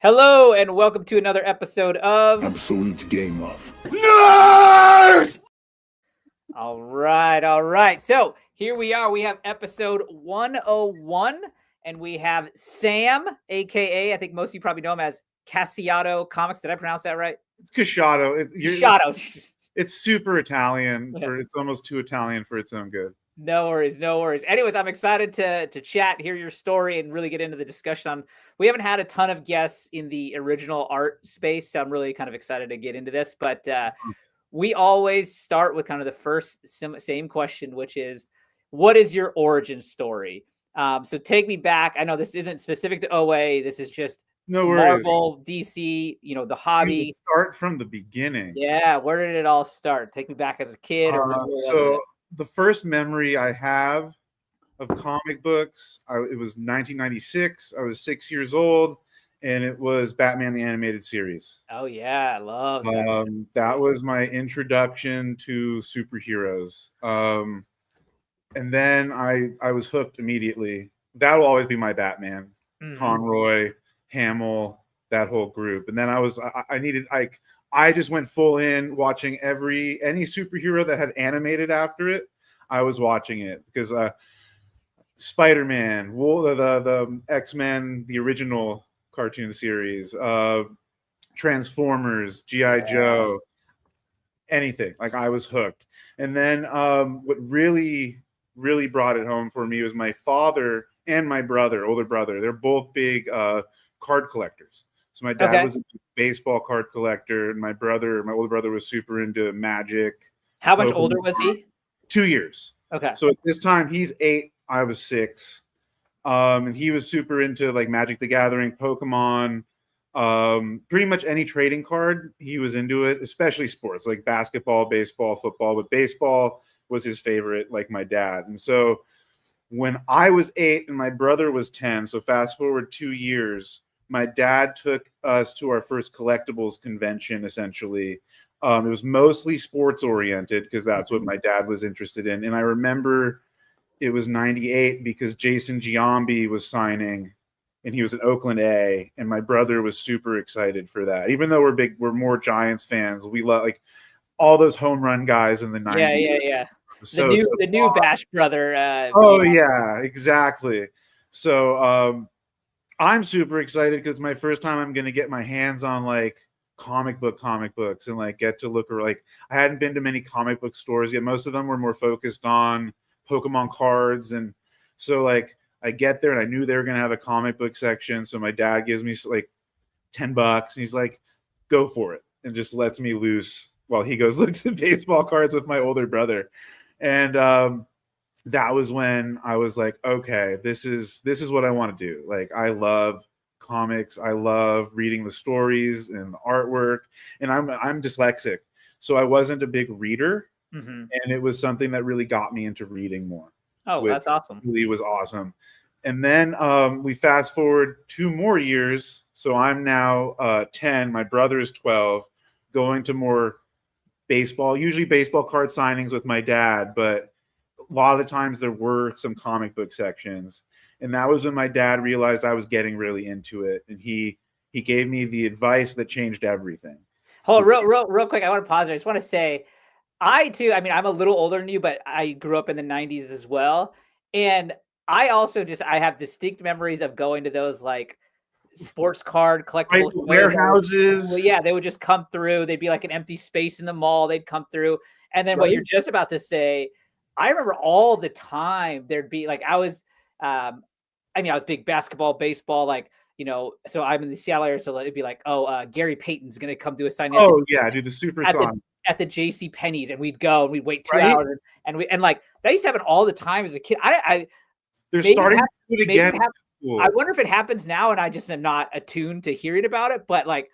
Hello and welcome to another episode of Absolute Game Off. Nerd! All right. So here we are. We have episode 101, and we have Sam, aka I think most of you probably know him as Casciatocomics. Did I pronounce that right? It's Casciato. Casciato. It's super Italian. Yeah. It's almost too Italian for its own good. No worries. Anyways, I'm excited to chat, hear your story, and really get into the discussion on. We haven't had a ton of guests in the original art space, so I'm really kind of excited to get into this. But we always start with kind of the first same question, which is, what is your origin story? So take me back. I know this isn't specific to OA. This is just Marvel, DC, the hobby. Start from the beginning. Yeah, where did it all start? Take me back as a kid. The first memory I have of comic books, it was 1996. I was 6 years old, and it was Batman the Animated Series. Oh yeah, I love that. That was my introduction to superheroes. And then I was hooked immediately. That will always be my Batman. Mm-hmm. Conroy, Hamill, that whole group. And then I just went full in watching any superhero that had animated after it. I was watching it because Spider-Man, the X-Men, the original cartoon series, Transformers, G.I. Joe, anything. Like, I was hooked. And then what really brought it home for me was my father and my older brother. They're both big card collectors. So my dad was a baseball card collector, and my older brother was super into Magic. How much older was he? 2 years. Okay. So at this time, he's 8, I was 6. And he was super into like Magic the Gathering, Pokemon, pretty much any trading card, he was into it, especially sports like basketball, baseball, football. But baseball was his favorite, like my dad. And so when I was 8 and my brother was 10, so fast forward 2 years, my dad took us to our first collectibles convention, essentially. It was mostly sports oriented because that's what my dad was interested in. And I remember it was 98 because Jason Giambi was signing, and he was an Oakland A, and my brother was super excited for that. Even though we're more Giants fans, we love like all those home run guys in the 90s. Yeah. The new Bash brother. Yeah, exactly. So I'm super excited because it's my first time I'm going to get my hands on like comic books and like get to look or like I hadn't been to many comic book stores yet. Most of them were more focused on Pokemon cards. And so like I get there and I knew they were going to have a comic book section. So my dad gives me like $10 and he's like, go for it. And just lets me loose while he goes looks at baseball cards with my older brother. And that was when I was like, okay, this is what I want to do. Like, I love comics. I love reading the stories and the artwork. And I'm dyslexic, so I wasn't a big reader. Mm-hmm. And it was something that really got me into reading more. Oh, that's awesome. Really was awesome. And then we fast forward 2 more years. So I'm now 10. My brother is 12, going to more usually baseball card signings with my dad, but a lot of the times there were some comic book sections. And that was when my dad realized I was getting really into it. And he gave me the advice that changed everything. Hold on, real quick. I want to pause there. I just want to say, I'm a little older than you, but I grew up in the 90s as well. And I also I have distinct memories of going to those like sports card collectible warehouses. Well, yeah, they would just come through. They'd be like an empty space in the mall. They'd come through. And then what you're just about to say, I remember all the time there'd be like, I was big basketball, baseball, like, so I'm in the Seattle area. So it'd be like, Gary Payton's going to come do a signing. Do the super song at the JC Penney's, and we'd go and we'd wait 2 hours and like that used to happen all the time as a kid. They're starting to do it again. I wonder if it happens now and I just am not attuned to hearing about it, but like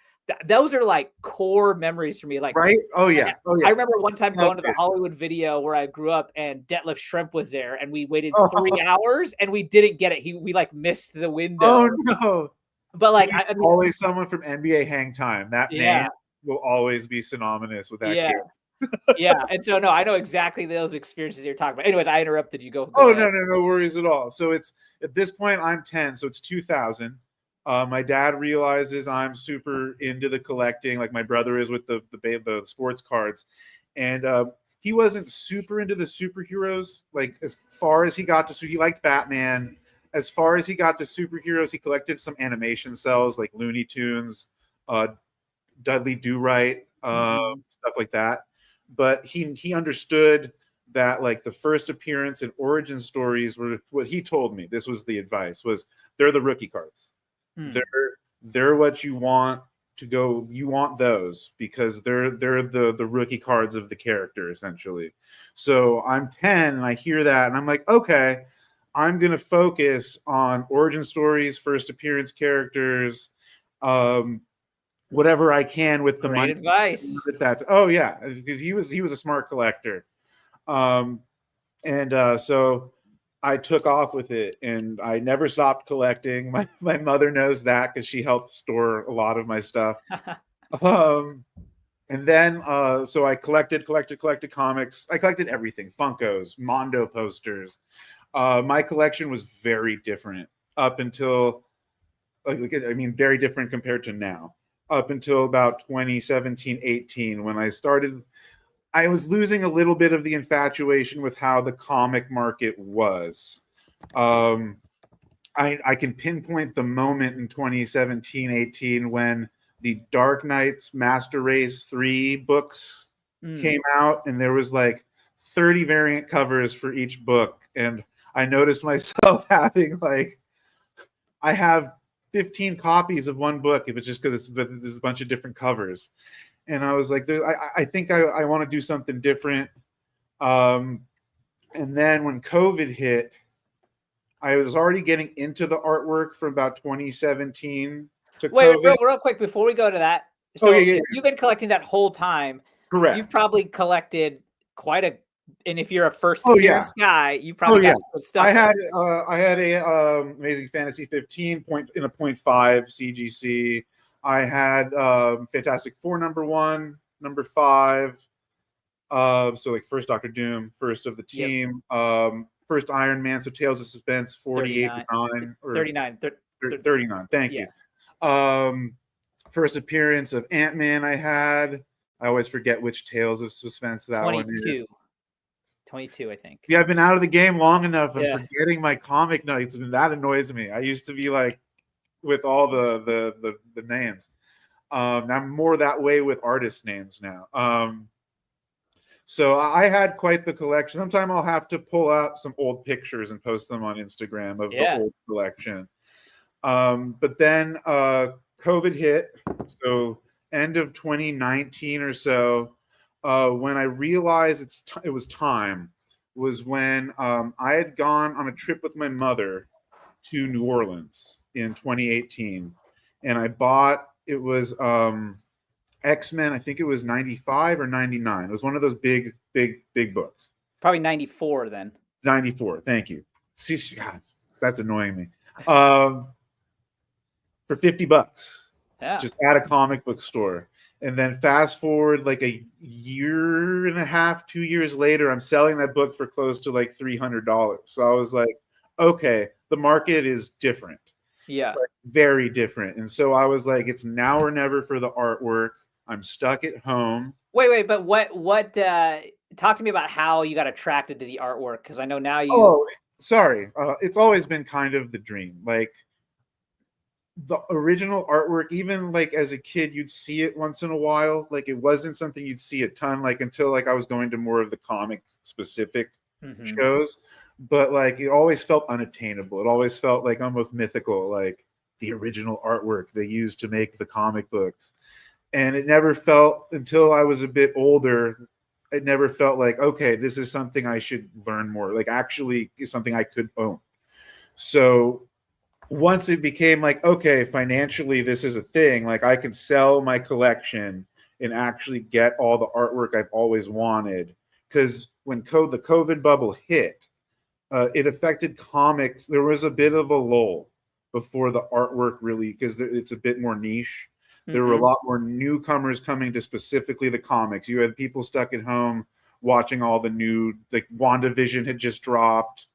those are like core memories for me. Like, right? Oh yeah. I remember one time going to the Hollywood Video where I grew up, and Detlef Schrempf was there, and we waited 3 hours and we didn't get it. We like missed the window. Oh no! But like, always someone from NBA Hang Time. That name will always be synonymous with that kid. Yeah, and so no, I know exactly those experiences you're talking about. Anyways, I interrupted you. Go ahead. No worries at all. So it's at this point I'm 10, so it's 2000. My dad realizes I'm super into the collecting, like my brother is with the sports cards, and he wasn't super into the superheroes. Like as far as he got to, he liked Batman. As far as he got to superheroes, he collected some animation cells like Looney Tunes, uh, Dudley Do Right, stuff like that. But he understood that like the first appearance and origin stories were what he told me. This was the advice: was they're the rookie cards. Mm. They're what you want to go. You want those because they're the rookie cards of the character essentially. So I'm 10 and I hear that and I'm like, okay, I'm gonna focus on origin stories, first appearance characters, um, whatever I can with the Great money. advice. That oh yeah, because he was a smart collector, um, and so I took off with it, and I never stopped collecting. My mother knows that because she helped store a lot of my stuff. Um, and then so I collected comics. I collected everything: Funkos, Mondo posters. My collection was very different up until I mean, very different compared to now. Up until about 2017, 18, when I was losing a little bit of the infatuation with how the comic market was. Um, I can pinpoint the moment in 2017, 18 when the Dark Knight's Master Race 3 books came out, and there was like 30 variant covers for each book. And I noticed myself having like, I have 15 copies of one book if it's just because there's a bunch of different covers. And I was like, I think I want to do something different. And then when COVID hit, I was already getting into the artwork from about 2017 to Wait, COVID. real quick before we go to that. Oh, So yeah. you've been collecting that whole time. Correct. You've probably collected quite a, and if you're a first Oh, appearance guy, you've probably got some stuff. I had a Amazing Fantasy 15 point in a 0.5 CGC. I had Fantastic Four #1, #5. So like first Doctor Doom, first of the team, first Iron Man, so Tales of Suspense 48 9 or 39. 39. Thank you. First appearance of Ant-Man I had. I always forget which Tales of Suspense that 22. one is. 22, I think. See, I've been out of the game long enough. I'm forgetting my comic nights, and that annoys me. I used to be like with all the names. I'm more that way with artist names now. So I had quite the collection. Sometime I'll have to pull out some old pictures and post them on Instagram of the old collection. But then COVID hit, so end of 2019 or so, when I realized it was time, was when I had gone on a trip with my mother to New Orleans in 2018, and I bought, it was X-Men, I think it was 95 or 99. It was one of those big books. Probably 94 then. 94, thank you. See, God, that's annoying me. For $50. Just at a comic book store. And then fast forward like a year and a half, 2 years later, I'm selling that book for close to like $300. So I was like, okay, the market is different. Yeah. Like, very different. And so I was like, it's now or never for the artwork. I'm stuck at home. Wait, but what talk to me about how you got attracted to the artwork, because I know now you. Oh, sorry. It's always been kind of the dream. Like the original artwork, even like as a kid, you'd see it once in a while. Like it wasn't something you'd see a ton, like until like I was going to more of the comic specific shows. But like it always felt unattainable. It always felt like almost mythical, like the original artwork they used to make the comic books. And it never felt, until I was a bit older, it never felt like, okay, this is something I should learn more. Like actually is something I could own. So once it became like, okay, financially, this is a thing, like I could sell my collection and actually get all the artwork I've always wanted. Because when the COVID bubble hit, it affected comics. There was a bit of a lull before the artwork really, because it's a bit more niche. There were a lot more newcomers coming to specifically the comics. You had people stuck at home watching all the new, like WandaVision had just dropped.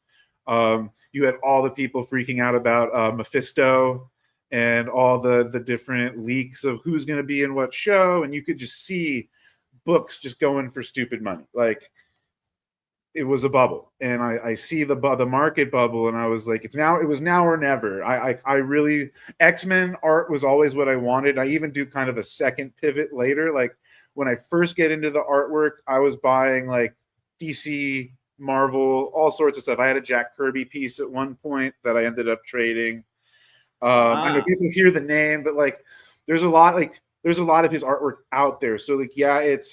You had all the people freaking out about Mephisto and all the different leaks of who's going to be in what show, and you could just see books just going for stupid money. Like, it was a bubble, and I see the market bubble, and I was like, it was now or never. I really, X-Men art was always what I wanted. I even do kind of a second pivot later. Like, when I first get into the artwork, I was buying like DC, Marvel, all sorts of stuff. I had a Jack Kirby piece at one point that I ended up trading. I know people hear the name, but like, there's a lot of his artwork out there. So like, yeah, it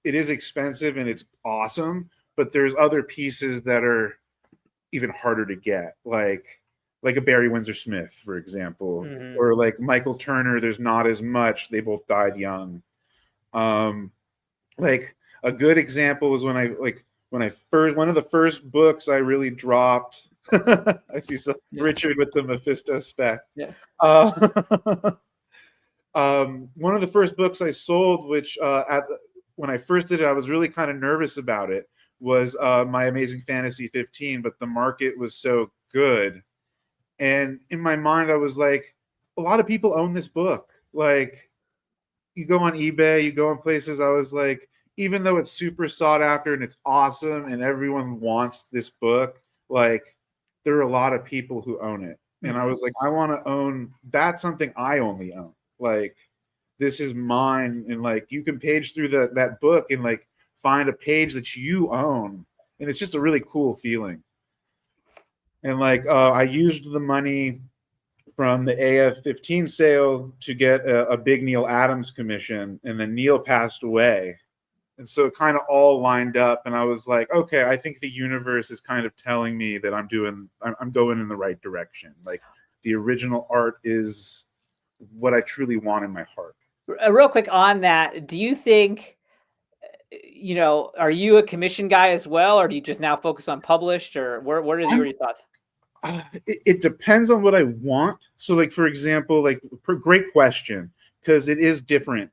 is expensive and it's awesome, but there's other pieces that are even harder to get, like a Barry Windsor Smith, for example, or like Michael Turner. There's not as much. They both died young. Like, a good example was when one of the first books I really dropped. I see Richard with the Mephisto spec. Yeah. One of the first books I sold, which when I first did it, I was really kind of nervous about it, was My Amazing Fantasy 15, but the market was so good. And in my mind, I was like, a lot of people own this book. Like, you go on eBay, you go on places, I was like, even though it's super sought after and it's awesome and everyone wants this book, like, there are a lot of people who own it. And I was like, I want to own, that's something I only own. Like, this is mine. And like, you can page through that book and like find a page that you own. And it's just a really cool feeling. And like, I used the money from the AF-15 sale to get a big Neil Adams commission, and then Neil passed away. And so it kind of all lined up, and I was like, okay, I think the universe is kind of telling me that I'm going in the right direction. Like, the original art is what I truly want in my heart. Real quick on that, do you think, are you a commission guy as well, or do you just now focus on published, or what are your thoughts? It depends on what I want. So like, for example, like, great question, because it is different.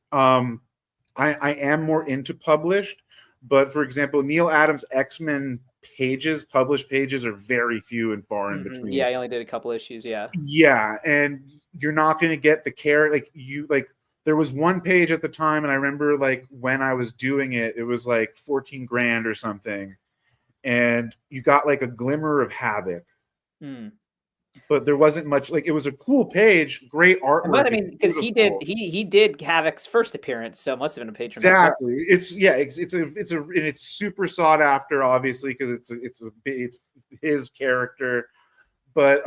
I am more into published, but for example, Neil Adams X-Men published pages are very few and far in between. Yeah, I only did a couple issues. Yeah, and you're not going to get the care. Like, there was one page at the time, and I remember like when I was doing it, it was like 14 grand or something, and you got like a glimmer of Havoc. But there wasn't much. Like, it was a cool page, great artwork. But I mean, because he did Havoc's first appearance, so it must have been a patron. Exactly. It's super sought after, obviously, because it's his character. But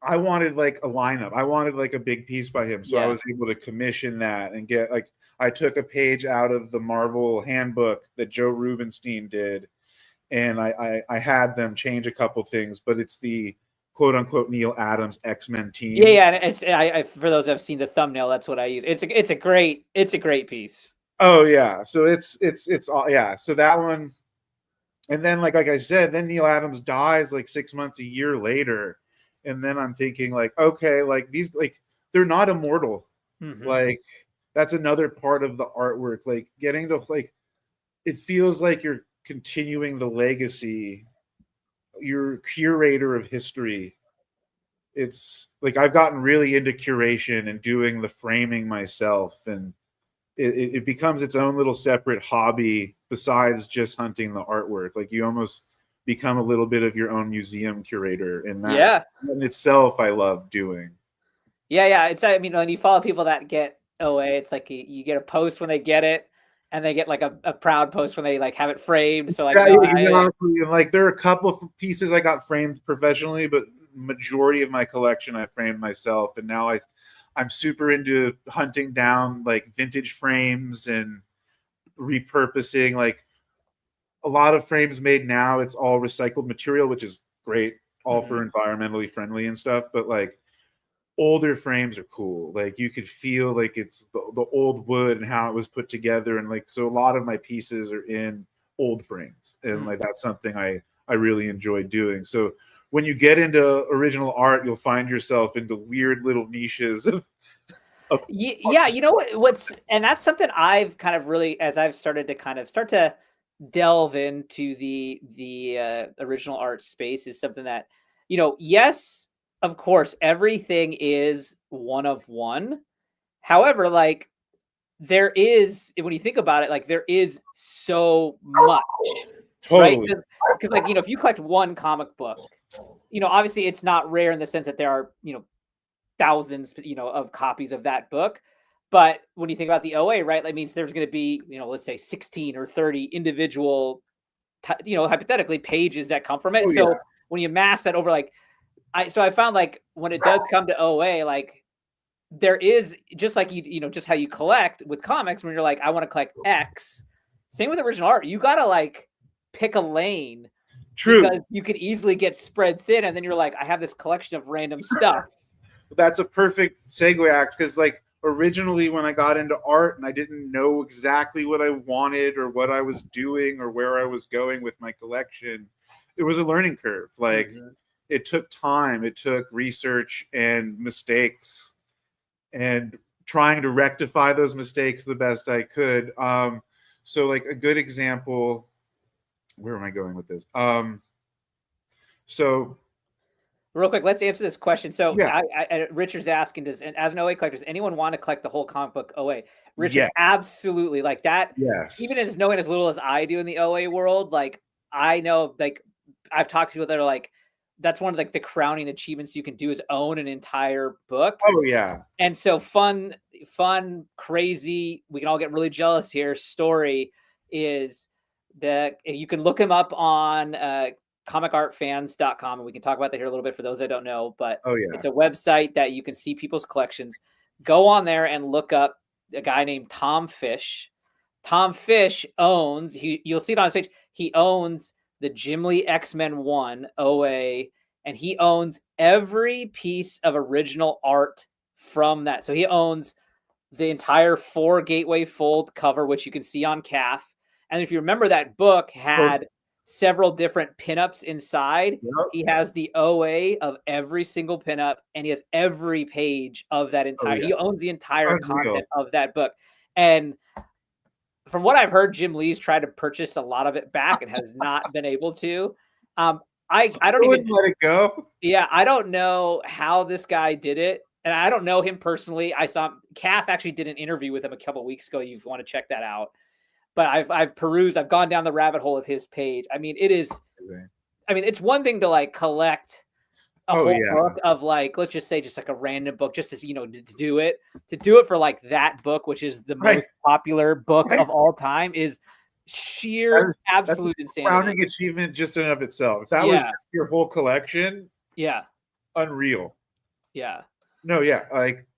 I wanted like a lineup. I wanted like a big piece by him, so I was able to commission that and get like, I took a page out of the Marvel handbook that Joe Rubinstein did, and I had them change a couple things, but it's the quote unquote Neil Adams X-Men team. Yeah. It's for those who've seen the thumbnail, that's what I use. It's a great piece. Oh yeah. So it's yeah. So that one, and then like I said, then Neil Adams dies like 6 months, a year later, and then I'm thinking like, okay, like these, like, they're not immortal. Like, that's another part of the artwork. Like, getting to like, it feels like you're continuing the legacy. You're curator of history. It's like, I've gotten really into curation and doing the framing myself, and it becomes its own little separate hobby besides just hunting the artwork. Like, you almost become a little bit of your own museum curator, and that in itself I love doing. It's, I mean, when you follow people that get OA, it's like you get a post when they get it, and they get like a proud post when they like have it framed. So like, exactly. And like, there are a couple of pieces I got framed professionally, but majority of my collection I framed myself. And now I'm super into hunting down like vintage frames and repurposing. Like, a lot of frames made now, it's all recycled material, which is great, all for environmentally friendly and stuff. But like, older frames are cool. Like, you could feel like it's the old wood and how it was put together. And like, so a lot of my pieces are in old frames, and like, that's something I really enjoy doing. So when you get into original art, you'll find yourself into weird little niches of yeah, you know what's, and that's something I've kind of really, as I've started to kind of start to delve into the original art space, is something that, yes, of course, everything is one of one. However, like there is, when you think about it, like there is so much, right? Totally. Because like, if you collect one comic book, obviously it's not rare in the sense that there are, thousands, of copies of that book. But when you think about the OA, right, that means there's going to be, let's say 16 or 30 individual, hypothetically pages that come from it. Oh, So yeah. when you mass that over, like, I found like when it does come to OA, like there is just like just how you collect with comics when you're like, I want to collect X. Same with original art. You gotta like pick a lane. True. Because you could easily get spread thin, and then you're like, I have this collection of random stuff. That's a perfect segue act, because like originally when I got into art and I didn't know exactly what I wanted or what I was doing or where I was going with my collection, it was a learning curve. Like it took time, it took research and mistakes, and trying to rectify those mistakes the best I could. So like a good example, where am I going with this? So real quick, let's answer this question. So yeah. Richard's asking, as an OA collector, does anyone want to collect the whole comic book OA? Richard, Yes. absolutely. Like that. Yes. Even as knowing as little as I do in the OA world, like I know, like I've talked to people that are like, that's one of like the crowning achievements you can do is own an entire book. Oh yeah. And so fun, crazy, we can all get really jealous here. Story is that you can look him up on comicartfans.com, and we can talk about that here a little bit for those that don't know, but it's a website that you can see people's collections. Go on there and look up a guy named Tom Fish. Tom Fish owns, you'll see it on his page, he owns the Jim Lee X-Men 1 OA, and he owns every piece of original art from that. So he owns the entire 4 Gateway Fold cover, which you can see on CAF. And if you remember, that book had several different pinups inside. Yep. He has the OA of every single pinup, and he has every page of that entire. He owns the entire content of that book. And from what I've heard, Jim Lee's tried to purchase a lot of it back and has not been able to. I don't even let it go. Yeah, I don't know how this guy did it, and I don't know him personally. I saw Calf actually did an interview with him a couple of weeks ago. You want to check that out. But I've perused, I've gone down the rabbit hole of his page. I mean, it's one thing to like collect a whole book of like, let's just say just like a random book, just to to do it for like that book, which is the most popular book of all time, is sheer absolute insanity. Crowning achievement just in and of itself. If that was just your whole collection, unreal. Yeah. No, yeah, like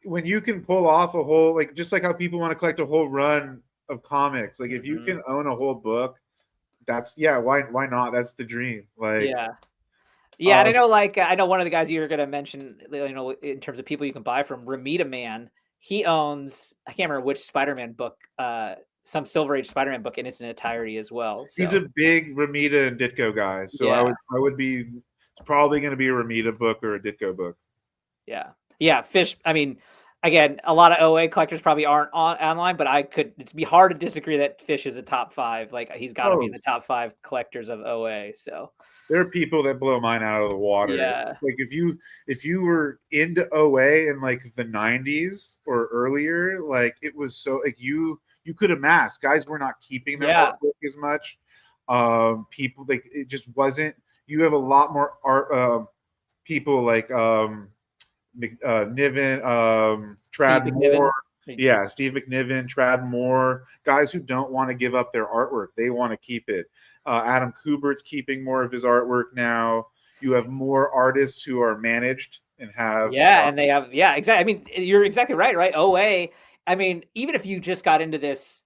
when you can pull off a whole, like just like how people want to collect a whole run of comics, like if you can own a whole book, that's why not? That's the dream. Like and I know, like I know one of the guys you were going to mention, in terms of people you can buy from, Ramita Man. He owns, I can't remember which Spider-Man book, some Silver Age Spider-Man book in its entirety as well. So. He's a big Ramita and Ditko guy, so I would be probably going to be a Ramita book or a Ditko book. Yeah, Fish. I mean, again, a lot of OA collectors probably aren't online, but it'd be hard to disagree that Fish is a top 5. Like he's got to be in the top 5 collectors of OA. So there are people that blow mine out of the water. Yeah. It's like if you were into OA in like the 90s or earlier, like it was so like you could amass. Guys were not keeping their art book as much. People, like it just wasn't. You have a lot more art people like Niven, Trad Moore. Yeah, Steve McNiven, Trad Moore, guys who don't want to give up their artwork. They want to keep it. Adam Kubert's keeping more of his artwork now. You have more artists who are managed and have... and they have... Yeah, exactly. I mean, you're exactly right? OA, I mean, even if you just got into this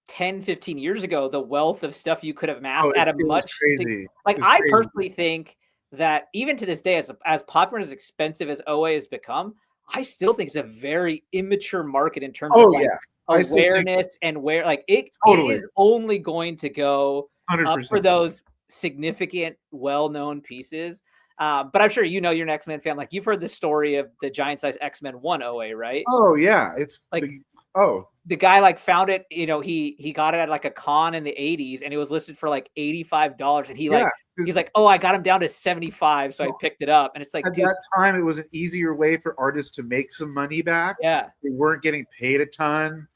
10, 15 years ago, the wealth of stuff you could have amassed at a much... Crazy. I personally think that even to this day, as popular and as expensive as OA has become, I still think it's a very immature market in terms of awareness and where it is only going to go 100%. up for those significant, well-known pieces. But I'm sure you're an X-Men fan. Like you've heard the story of the giant size X-Men 1 OA, right? Oh yeah, it's like Oh, the guy like found it, he got it at like a con in the 80s and it was listed for like $85. And yeah. he's like, oh, I got him down to 75. So I picked it up. And it's like, At dude, that time, it was an easier way for artists to make some money back. yeah. They weren't getting paid a ton.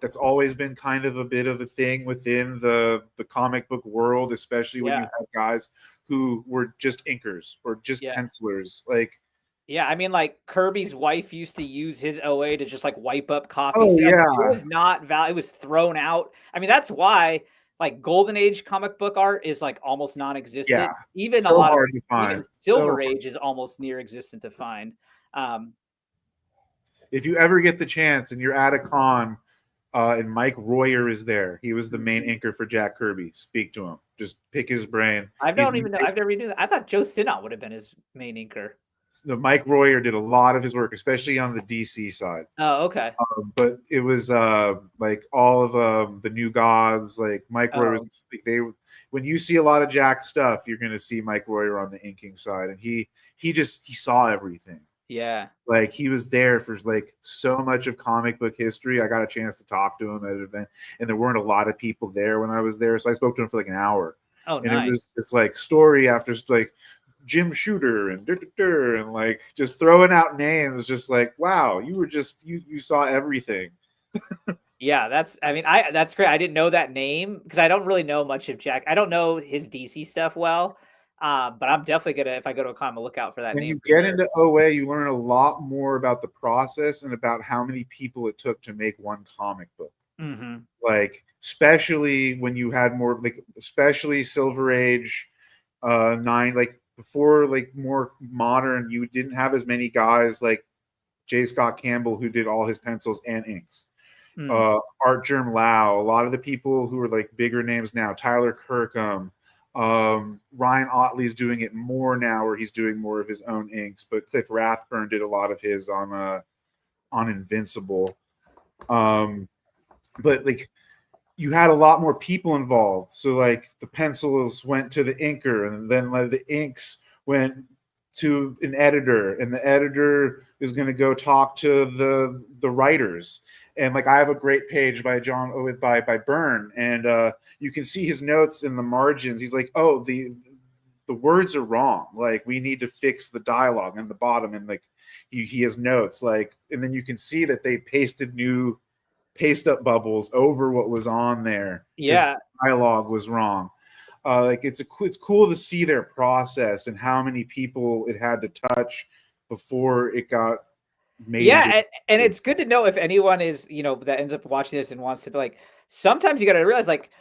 That's always been kind of a bit of a thing within the comic book world, especially when you have guys who were just inkers or just pencilers. Like, yeah, I mean, like Kirby's wife used to use his OA to just like wipe up copies. oh I mean, yeah, it was not it was thrown out. I mean, that's why like Golden Age comic book art is like almost non-existent. yeah, Even so a lot of hard to find. even Silver Age is almost near existent to find. If you ever get the chance and you're at a con, and Mike Royer is there, he was the main inker for Jack Kirby. Speak to him, just pick his brain. I don't even know. I've never even knew that. I thought Joe Sinnott would have been his main inker. Mike Royer did a lot of his work, especially on the DC side. Oh, okay. But it was like all of the New Gods, like Mike Royer. Like when you see a lot of Jack stuff, you're going to see Mike Royer on the inking side, and he saw everything. Yeah, like he was there for like so much of comic book history. I got a chance to talk to him at an event, and there weren't a lot of people there when I was there, so I spoke to him for like an hour. Oh, and nice. it's like story after like Jim Shooter and like just throwing out names, just like, wow, you were just you saw everything. Yeah, that's great. I didn't know that name because I don't really know much of Jack. I don't know his DC stuff well. But I'm definitely gonna, if I go to a con, I'm gonna look out for that. When name. you get into OA, you learn a lot more about the process and about how many people it took to make one comic book. Mm-hmm. Like, especially when you had more, like, especially Silver Age 9, like before, like more modern, you didn't have as many guys like J. Scott Campbell who did all his pencils and inks. Art Germ Lau, a lot of the people who are like bigger names now, Tyler Kirkham. Ryan Otley's doing it more now, where he's doing more of his own inks, but Cliff Rathburn did a lot of his on Invincible. But like you had a lot more people involved, so like the pencils went to the inker, and then like the inks went to an editor, and the editor is going to go talk to the writers. And like I have a great page by by Byrne, and you can see his notes in the margins. He's like, "Oh, the words are wrong. Like we need to fix the dialogue in the bottom." And like he has notes, like, and then you can see that they pasted new paste up bubbles over what was on there. Yeah, the dialogue was wrong. Like it's cool to see their process and how many people it had to touch before it got made. Yeah, and it's good to know if anyone is, that ends up watching this and wants to be like, sometimes you got to realize like,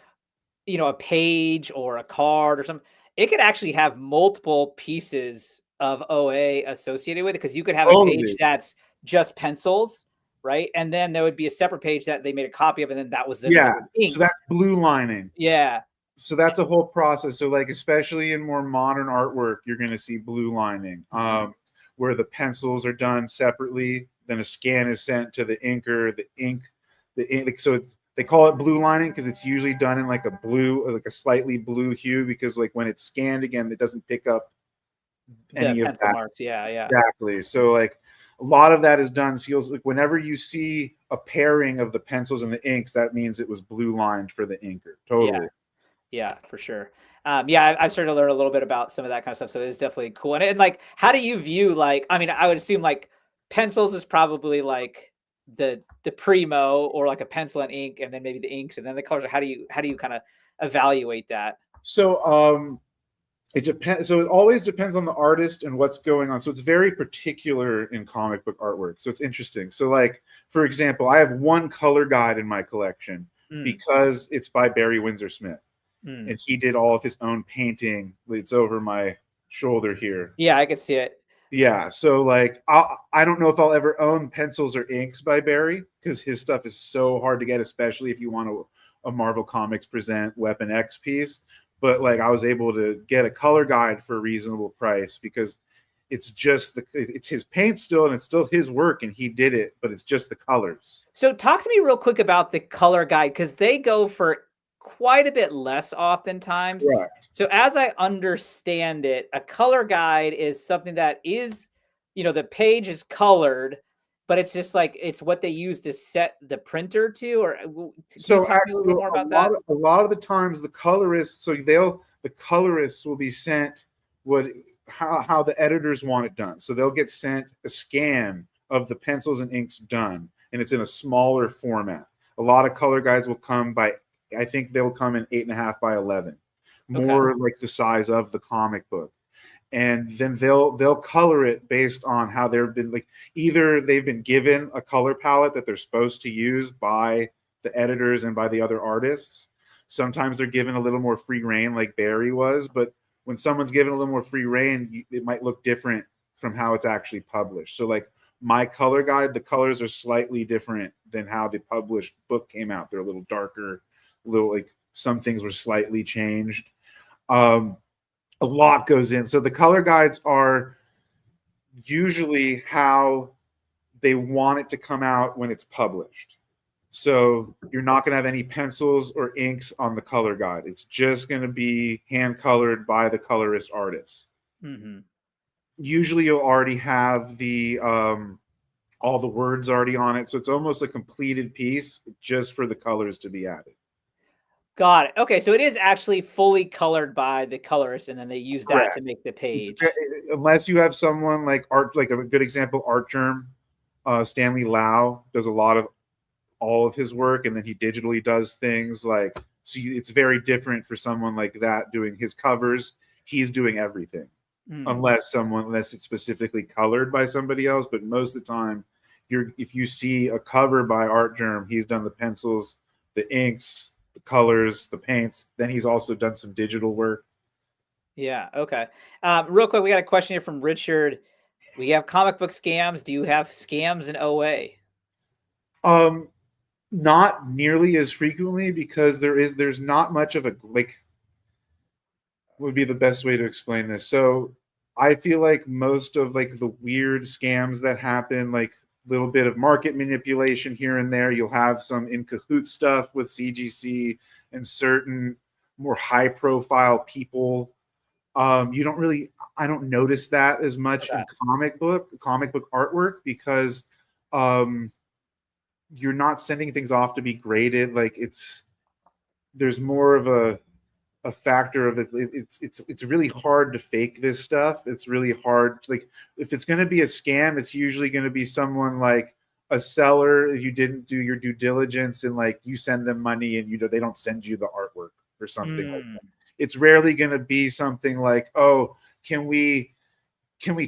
a page or a card or something, it could actually have multiple pieces of OA associated with it, because you could have a page that's just pencils, right? And then there would be a separate page that they made a copy of, and then that was the ink. So that's blue lining. Yeah. So that's a whole process. So like, especially in more modern artwork, you're going to see blue lining, where the pencils are done separately. Then a scan is sent to the inker, the ink. So they call it blue lining because it's usually done in like a blue, or like a slightly blue hue, because like when it's scanned again, it doesn't pick up any of that marks. Yeah. Exactly. So like a lot of that is done seals. Like whenever you see a pairing of the pencils and the inks, that means it was blue lined for the inker. Totally. Yeah, for sure. I've started to learn a little bit about some of that kind of stuff, so it's definitely cool. And like, how do you view, like, I mean, I would assume like pencils is probably like the primo, or like a pencil and ink, and then maybe the inks, and then the colors. How do you kind of evaluate that? So it depends. So it always depends on the artist and what's going on. So it's very particular in comic book artwork. So it's interesting. So like, for example, I have one color guide in my collection because it's by Barry Windsor Smith. And he did all of his own painting. It's over my shoulder here. Yeah, I could see it. Yeah, so like I don't know if I'll ever own pencils or inks by Barry, because his stuff is so hard to get, especially if you want a Marvel Comics Present Weapon X piece. But like I was able to get a color guide for a reasonable price, because it's just it's his paint still, and it's still his work, and he did it, but it's just the colors. So talk to me real quick about the color guide, because they go for quite a bit less oftentimes. Right. So as I understand it, a color guide is something that is, the page is colored, but it's just like it's what they use to set the printer to, or can So you talk to me a little actually, bit more about that? a lot of the times the colorists, the colorists will be sent how the editors want it done. So they'll get sent a scan of the pencils and inks done, and it's in a smaller format. A lot of color guides will come by, I think they'll come in 8.5 by 11, more like the size of the comic book. And then they'll color it based on how they've been, like, either they've been given a color palette that they're supposed to use by the editors and by the other artists. Sometimes they're given a little more free reign, like Barry was, but when someone's given a little more free reign, it might look different from how it's actually published. So like my color guide, the colors are slightly different than how the published book came out. They're a little darker, a little, like, some things were slightly changed. A lot goes in. So the color guides are usually how they want it to come out when it's published. So you're not going to have any pencils or inks on the color guide. It's just going to be hand colored by the colorist artist. Mm-hmm. Usually you'll already have the all the words already on it. So it's almost a completed piece just for the colors to be added. Got it. Okay, so it is actually fully colored by the colorist, and then they use that Correct. to make the page. Unless you have someone like like a good example, Art Germ, Stanley Lau does a lot of all of his work, and then he digitally does things like, so it's very different for someone like that doing his covers. He's doing everything, unless it's specifically colored by somebody else. But most of the time, if you see a cover by Art Germ, he's done the pencils, the inks, the colors, the paints. Then he's also done some digital work. Yeah. Okay. Real quick, we got a question here from Richard. We have comic book scams. Do you have scams in OA? Not nearly as frequently, because there's not much of a, like, would be the best way to explain this. So I feel like most of, like, the weird scams that happen, like little bit of market manipulation here and there. You'll have some in cahoot stuff with CGC and certain more high profile people. I don't notice that as much in comic book artwork, because you're not sending things off to be graded. Like, there's more of a factor of it. It's really hard to fake this stuff. It's really hard. Like, if it's going to be a scam, it's usually going to be someone like a seller. You didn't do your due diligence, and like you send them money and they don't send you the artwork or something like that. It's rarely going to be something like, oh, can we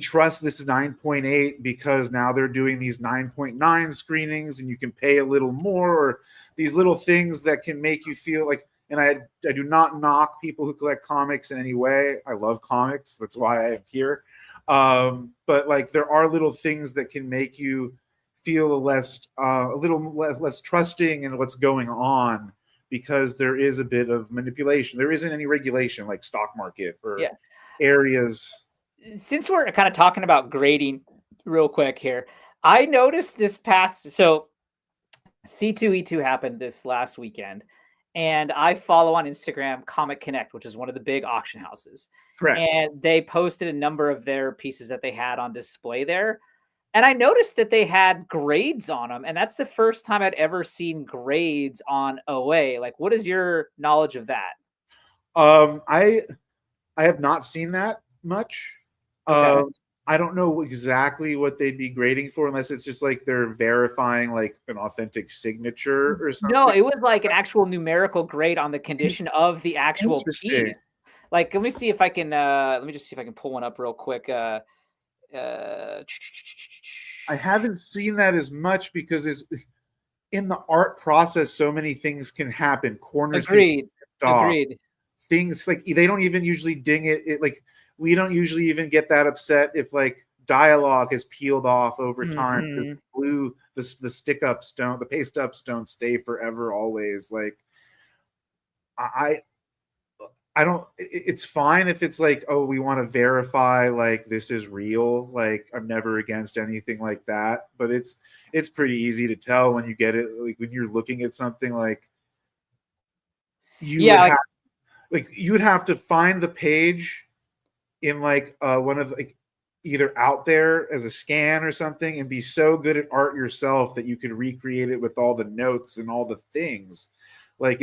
trust this is 9.8 because now they're doing these 9.9 screenings and you can pay a little more, or these little things that can make you feel like. And I do not knock people who collect comics in any way. I love comics. That's why I'm here. But like, there are little things that can make you feel a little less trusting in what's going on, because there is a bit of manipulation. There isn't any regulation like stock market or areas. Since we're kind of talking about grading real quick here, I noticed so C2E2 happened this last weekend, and I follow on Instagram Comic Connect, which is one of the big auction houses. Correct. And they posted a number of their pieces that they had on display there. And I noticed that they had grades on them. And that's the first time I'd ever seen grades on OA. Like, what is your knowledge of that? I have not seen that much. Okay. I don't know exactly what they'd be grading for, unless it's just like they're verifying like an authentic signature or something. No, it was like an actual numerical grade on the condition of the actual piece. Like, let me see if I can pull one up real quick. I haven't seen that as much, because it's in the art process, so many things can happen. Corners. Agreed. Things like they don't even usually ding it. Like, we don't usually even get that upset if like dialogue has peeled off over time, because the stick ups the paste ups don't stay forever always. Like, I don't, it's fine if it's like, oh, we want to verify like this is real. Like, I'm never against anything like that, but it's pretty easy to tell when you get it. Like, when you're looking at something, like you would have to find the page in like one of like either out there as a scan or something and be so good at art yourself that you could recreate it with all the notes and all the things. Like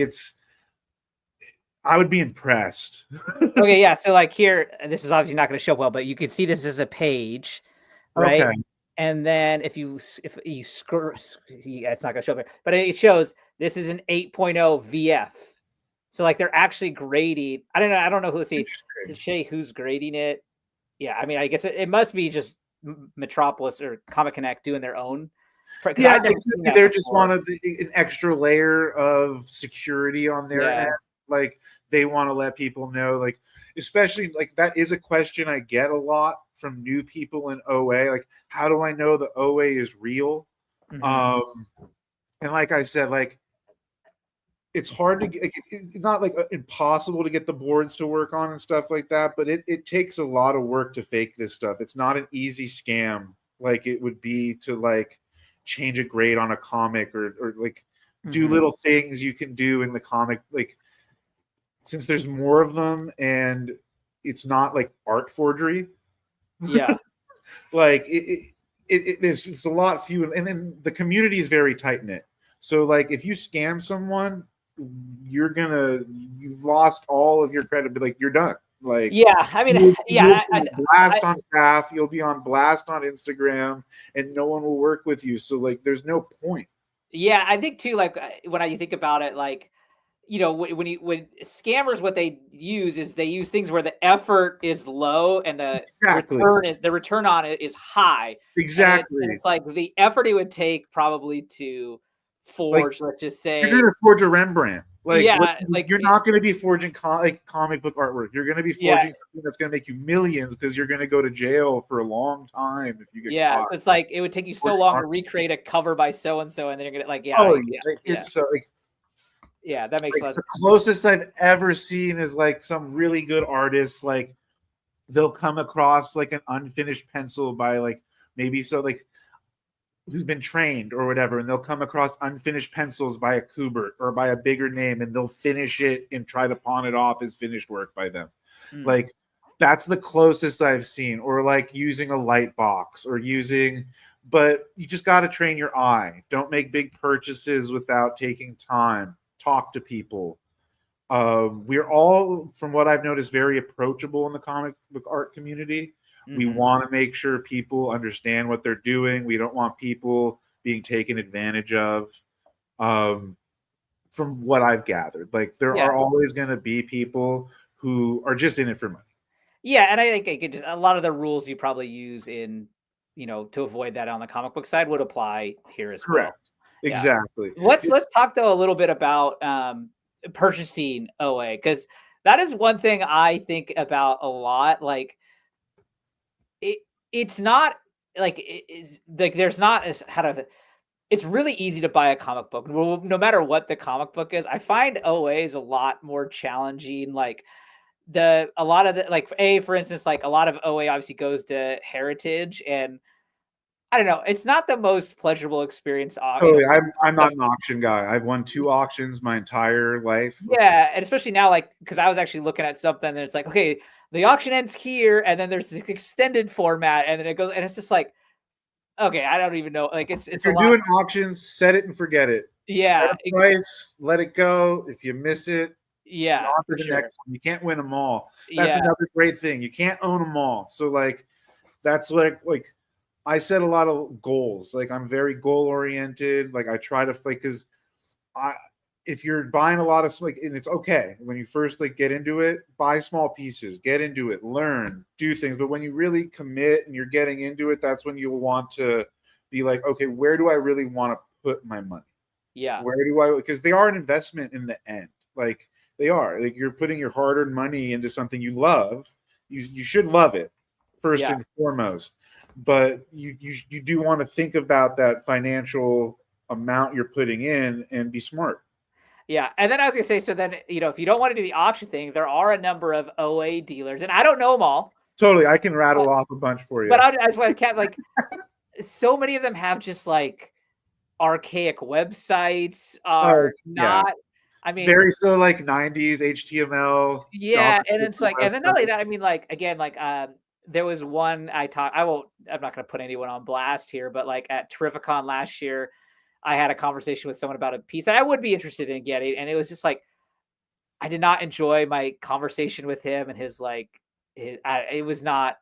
I would be impressed. Okay, yeah. So like here, this is obviously not going to show well, but you can see this as a page, right? Okay. And then if you scroll, yeah, it's not going to show there, but it shows this is an 8.0 VF. So like they're actually grading. I don't know who. Let's see, Shay, who's grading it? Yeah, I mean, I guess it must be just Metropolis or Comic Connect doing their own. Yeah, they're just wanted an extra layer of security on their end. Like they want to let people know, like, especially like that is a question I get a lot from new people in OA. Like, how do I know the OA is real? And like I said, like it's hard to get, it's not like impossible to get the boards to work on and stuff like that, but it takes a lot of work to fake this stuff. It's not an easy scam like it would be to like change a grade on a comic or like do little things you can do in the comic. Like since there's more of them and it's not like art forgery. Yeah. Like it's a lot few, and then the community is very tight knit. So like if you scam someone, you've lost all of your credibility. Like you're done. Like yeah, I mean, yeah, blast on Craft, you'll be on blast on Instagram, and no one will work with you. So like, there's no point. Yeah, I think too. Like when I think about it, like when scammers, what they use is they use things where the effort is low and the return on it is high. Exactly. And it's like the effort it would take probably to forge, let's just say, you're gonna forge a Rembrandt. Like, you're not going to be forging comic book artwork. You're going to be forging something that's going to make you millions because you're going to go to jail for a long time if you get caught. It's like it would take you so long to recreate a cover by so and so, and then you're gonna it's so like that makes sense. The closest I've ever seen is like some really good artists, like they'll come across like an unfinished pencil by like maybe who's been trained or whatever, and they'll come across unfinished pencils by a Kubert or by a bigger name, and they'll finish it and try to pawn it off as finished work by them. Like that's the closest I've seen. Or like using a light box or but you just got to train your eye. Don't make big purchases without taking time. Talk to people. We're all, from what I've noticed, very approachable in the comic book art community. We want to make sure people understand what they're doing. We don't want people being taken advantage of. From what I've gathered, like there are always going to be people who are just in it for money. Yeah, and I think a lot of the rules you probably use in, to avoid that on the comic book side would apply here as well. Exactly. Let's talk though a little bit about purchasing OA, because that is one thing I think about a lot. Like it's not like it's like there's not as it's really easy to buy a comic book no matter what the comic book is. I find OA is a lot more challenging. Like a lot of for instance, like a lot of OA obviously goes to Heritage, and I don't know, it's not the most pleasurable experience. I'm not an auction guy. I've won 2 auctions my entire life. Yeah, and especially now, like, because I was actually looking at something and it's like, okay, the auction ends here, and then there's this extended format, and then it goes, and it's just like, okay, I don't even know. Like, it's if you're doing auctions, set it and forget it. Yeah, set a price, let it go. If you miss it, on to the next one. You can't win them all. That's another great thing. You can't own them all. So like, that's like I set a lot of goals. Like I'm very goal oriented. Like I try to because if you're buying a lot of and it's okay when you first get into it, buy small pieces, get into it, learn, do things. But when you really commit and you're getting into it, that's when you'll want to be like, okay, where do I really want to put my money? Yeah. Where do I? Because they are an investment in the end. Like they are. Like you're putting your hard-earned money into something you love. You should love it first and foremost. But you do want to think about that financial amount you're putting in and be smart. Yeah, and then I was gonna say, so then if you don't want to do the auction thing, there are a number of OA dealers, and I don't know them all. Totally, I can rattle off a bunch for you. But I just want to so many of them have just like archaic websites. I mean, very 90s HTML. Yeah, and it's like, and then not only that, I mean, like again, like there was one I'm not going to put anyone on blast here, but like at Terrificon last year, I had a conversation with someone about a piece that I would be interested in getting. And it was just like, I did not enjoy my conversation with him and his like, it was not,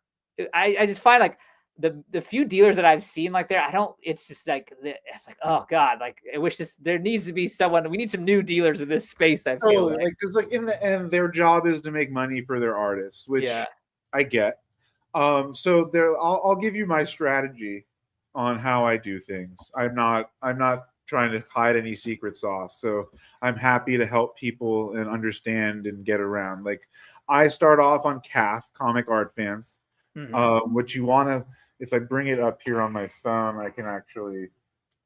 I just find like the few dealers that I've seen like there, it's just like, it's like, oh God, like I wish there needs to be someone, we need some new dealers in this space. I feel like, because like in the end, their job is to make money for their artists, which I get. So I'll give you my strategy on how I do things. I'm not trying to hide any secret sauce. So I'm happy to help people and understand and get around. Like I start off on CAF, Comic Art Fans. What you want to, if I bring it up here on my phone, I can actually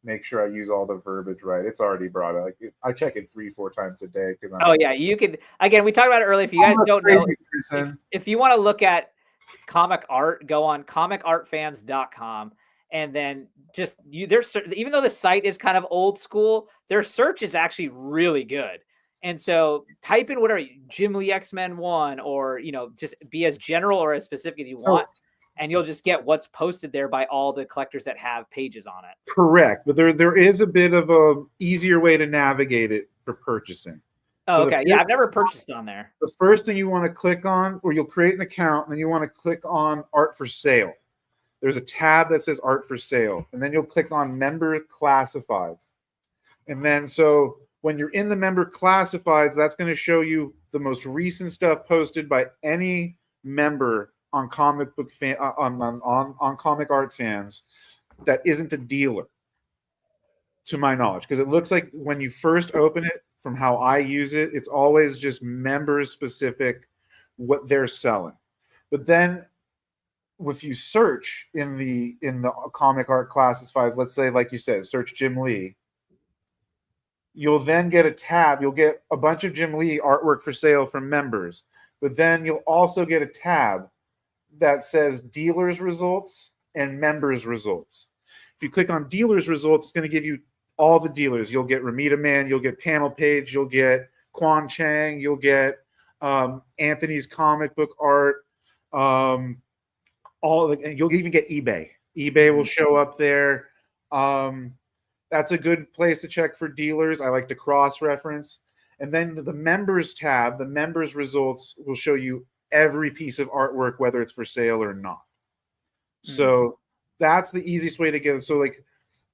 make sure I use all the verbiage right. It's already brought up. Like I check it 3-4 times a day because you can, again, we talked about it earlier. If you guys don't know, if you want to look at comic art, go on comicartfans.com. And then just even though the site is kind of old school, their search is actually really good. And so type in whatever Jim Lee X-Men 1, or, just be as general or as specific as you want. And you'll just get what's posted there by all the collectors that have pages on it. Correct. But there is a bit of a easier way to navigate it for purchasing. Oh, okay. Yeah, I've never purchased on there. The first thing you want to click on, or you'll create an account, and then you want to click on Art for Sale. There's a tab that says Art for Sale, and then you'll click on Member Classifieds. And then so when you're in the Member Classifieds, that's going to show you the most recent stuff posted by any member on comic book fan on Comic Art Fans that isn't a dealer, to my knowledge, because it looks like when you first open it, from how I use it, it's always just members specific what they're selling. But then if you search in the Comic Art Classifieds, let's say, like you said, search Jim Lee, you'll then get a tab. You'll get a bunch of Jim Lee artwork for sale from members, but then you'll also get a tab that says dealers results and members results. If you click on dealers results, it's going to give you all the dealers. You'll get Ramita Man, you'll get Panel Page, you'll get Quan Chang, you'll get Anthony's comic book art, and you'll even get eBay. eBay will show up there. That's a good place to check for dealers. I like to cross-reference. And then the members tab, the members results, will show you every piece of artwork, whether it's for sale or not. So that's the easiest way to get it. So like,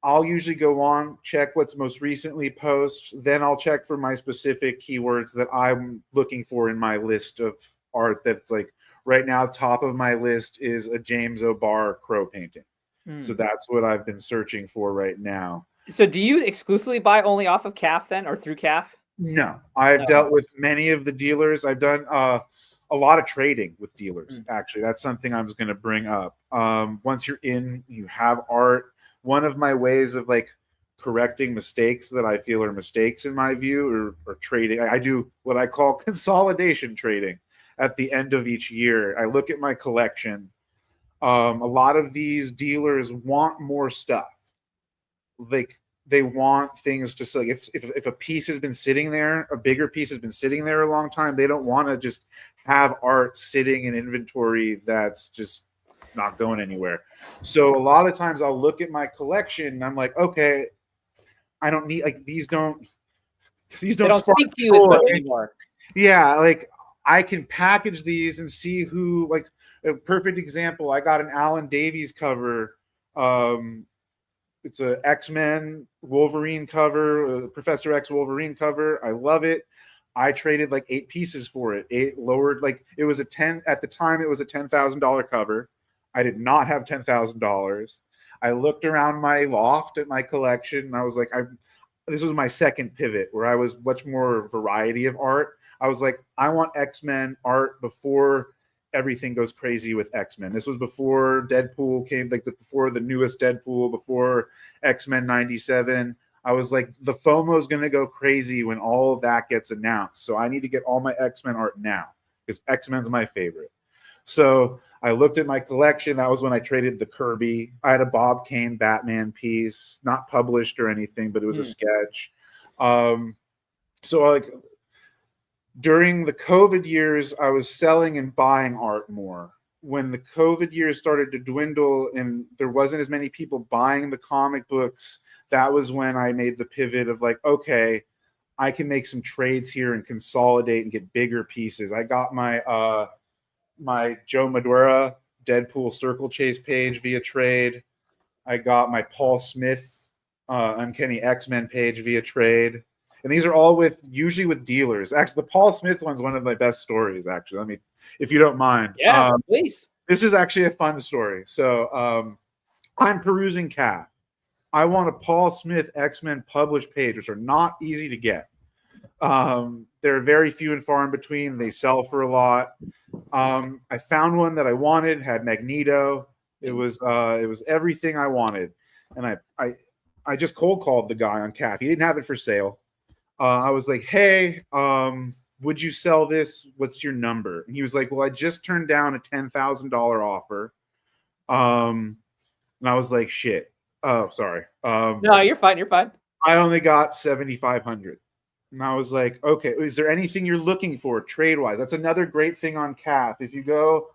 I'll usually go on, check what's most recently posted. Then I'll check for my specific keywords that I'm looking for in my list of art. That's like right now, top of my list is a James O'Barr crow painting. So that's what I've been searching for right now. So do you exclusively buy only off of CAF then, or through CAF? No, I've dealt with many of the dealers. I've done a lot of trading with dealers. Actually, that's something I was going to bring up. Once you're in, you have art. One of my ways of like correcting mistakes that I feel are mistakes in my view, or trading, I do what I call consolidation trading. At the end of each year, I look at my collection. A lot of these dealers want more stuff. Like they want things to sell. If a piece has been sitting there, a bigger piece has been sitting there a long time, they don't want to just have art sitting in inventory that's just not going anywhere. So a lot of times I'll look at my collection and I'm like, okay, I don't need, like, these don't speak to you as much anymore. Yeah, like I can package these and see who, like a perfect example. I got an Alan Davies cover. It's a X-Men Wolverine cover, Professor X Wolverine cover. I love it. I traded like 8 pieces for it. 8 lowered, like it was at the time it was a $10,000 cover. I did not have $10,000. I looked around my loft at my collection and I was like, this was my second pivot where I was much more variety of art. I was like, I want X-Men art before everything goes crazy with X-Men. This was before Deadpool came, like before the newest Deadpool, before X-Men 97. I was like, the FOMO is going to go crazy when all of that gets announced. So I need to get all my X-Men art now because X-Men's my favorite. So I looked at my collection. That was when I traded the Kirby. I had a Bob Kane Batman piece, not published or anything, but it was a sketch. So like during the COVID years, I was selling and buying art more. when the COVID years started to dwindle and there wasn't as many people buying the comic books, that was when I made the pivot of like, okay, I can make some trades here and consolidate and get bigger pieces. I got my my Joe Madureira Deadpool Circle Chase page via trade. I got my Paul Smith Uncanny X-Men page via trade. And these are all usually with dealers. Actually, the Paul Smith one's one of my best stories, actually. Let me, if you don't mind. Yeah, please. This is actually a fun story. So I'm perusing CAF. I want a Paul Smith X-Men published page, which are not easy to get. They're very few and far in between. They sell for a lot. I found one that I wanted, had Magneto. It was everything I wanted. And I just cold called the guy on CAF. He didn't have it for sale. I was like, hey, would you sell this? What's your number? And he was like, well, I just turned down a $10,000 offer. And I was like, shit. Oh, sorry. No, you're fine. You're fine. I only got 7,500. And I was like, okay, is there anything you're looking for trade-wise? That's another great thing on CAF. If you go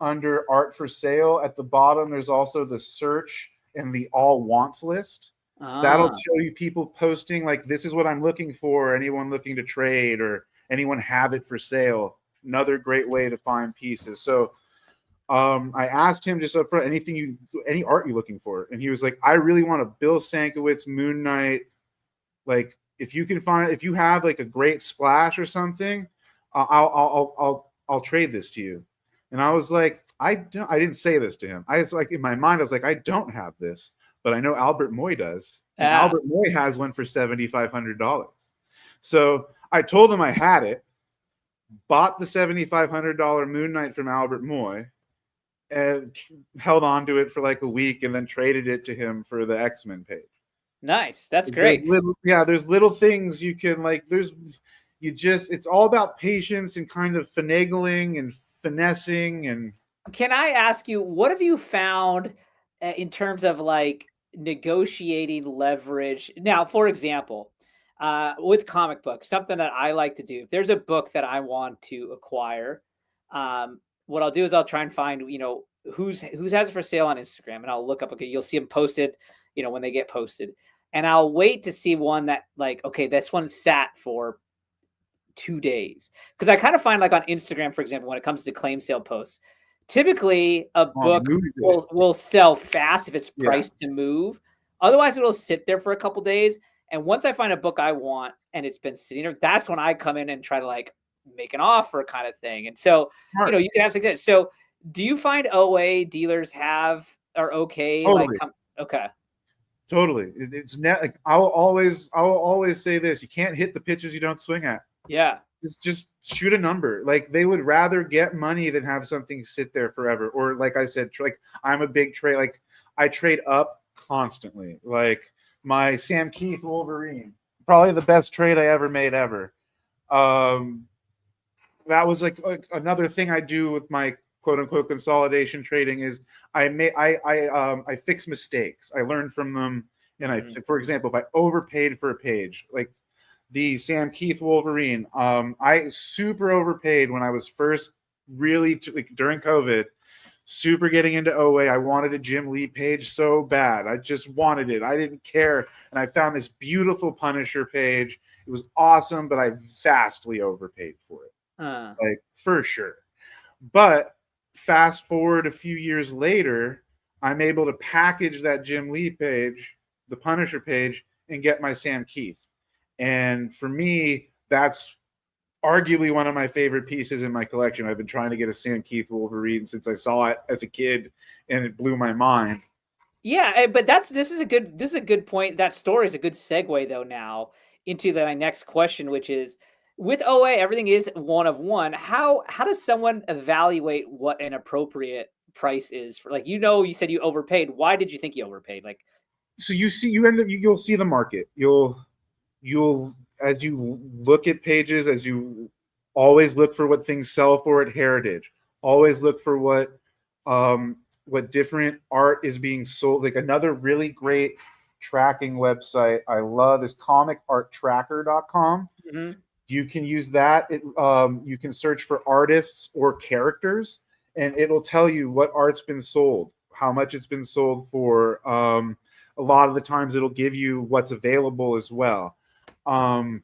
under art for sale at the bottom, there's also the search and the all wants list. That'll show you people posting like, this is what I'm looking for. Anyone looking to trade or anyone have it for sale. Another great way to find pieces. So I asked him just up front, any art you're looking for? And he was like, I really want a Bill Sienkiewicz Moon Knight. Like, if you have like a great splash or something, I'll trade this to you. And I was like, I didn't say this to him. I was like, in my mind, I was like, I don't have this, but I know Albert Moy does. And Albert Moy has one for $7,500. So I told him I had it, bought the $7,500 Moon Knight from Albert Moy, and held on to it for like a week, and then traded it to him for the X-Men page. Nice. That's great. There's little things you can like. It's all about patience and kind of finagling and finessing. And can I ask you, what have you found in terms of like negotiating leverage? Now, for example, with comic books, something that I like to do, if there's a book that I want to acquire, what I'll do is I'll try and find, who's has it for sale on Instagram, and I'll look up, okay, you'll see them posted, when they get posted, and I'll wait to see one that like, okay, this one sat for 2 days. Because I kind of find like on Instagram, for example, when it comes to claim sale posts, typically a book will sell fast if it's priced to move. Otherwise, it'll sit there for a couple days. And once I find a book I want and it's been sitting there, that's when I come in and try to like make an offer kind of thing. And so, you can have success. So do you find OA dealers are okay? Totally. Okay. Totally. It's like I'll always say this: you can't hit the pitches you don't swing at. Yeah. Just shoot a number. Like, they would rather get money than have something sit there forever. Or like I said, like, I'm a big trade. Like, I trade up constantly. Like my Sam Keith Wolverine, probably the best trade I ever made ever. That was like another thing I do with my quote unquote consolidation trading is I fix mistakes. I learn from them. And for example, if I overpaid for a page, like the Sam Keith Wolverine, I super overpaid when I was first really during COVID, super getting into OA. I wanted a Jim Lee page so bad. I just wanted it. I didn't care. And I found this beautiful Punisher page. It was awesome, but I vastly overpaid for it. Like, for sure. But fast forward a few years later, I'm able to package that Jim Lee page, the Punisher page, and get my Sam Keith. And for me, that's arguably one of my favorite pieces in my collection. I've been trying to get a Sam Keith Wolverine since I saw it as a kid, and it blew my mind. Yeah, but this is a good point. That story is a good segue though now into my next question, which is, with OA, everything is one of one. How does someone evaluate what an appropriate price is for, like, you said you overpaid. Why did you think you overpaid? Like, so you'll see the market. You'll as you look at pages, as you always look for what things sell for at Heritage, always look for what different art is being sold. Like, another really great tracking website I love is comicarttracker.com. You can use that. You can search for artists or characters, and it'll tell you what art's been sold, how much it's been sold for. A lot of the times it'll give you what's available as well. And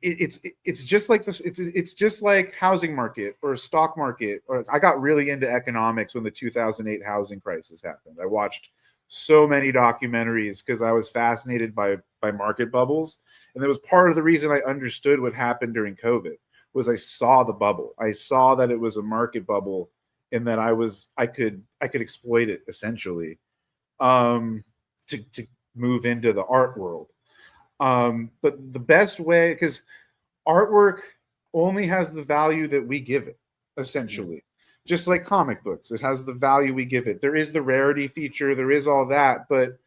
it's just like this. It's just like housing market or stock market. Or I got really into economics when the 2008 housing crisis happened. I watched so many documentaries because I was fascinated by market bubbles, and that was part of the reason I understood what happened during COVID. Was I saw the bubble. I saw that it was a market bubble, and that I could exploit it essentially, to move into the art world. But the best way, because artwork only has the value that we give it, essentially. Just like comic books, it has the value we give it. There is the rarity feature, there is all that, but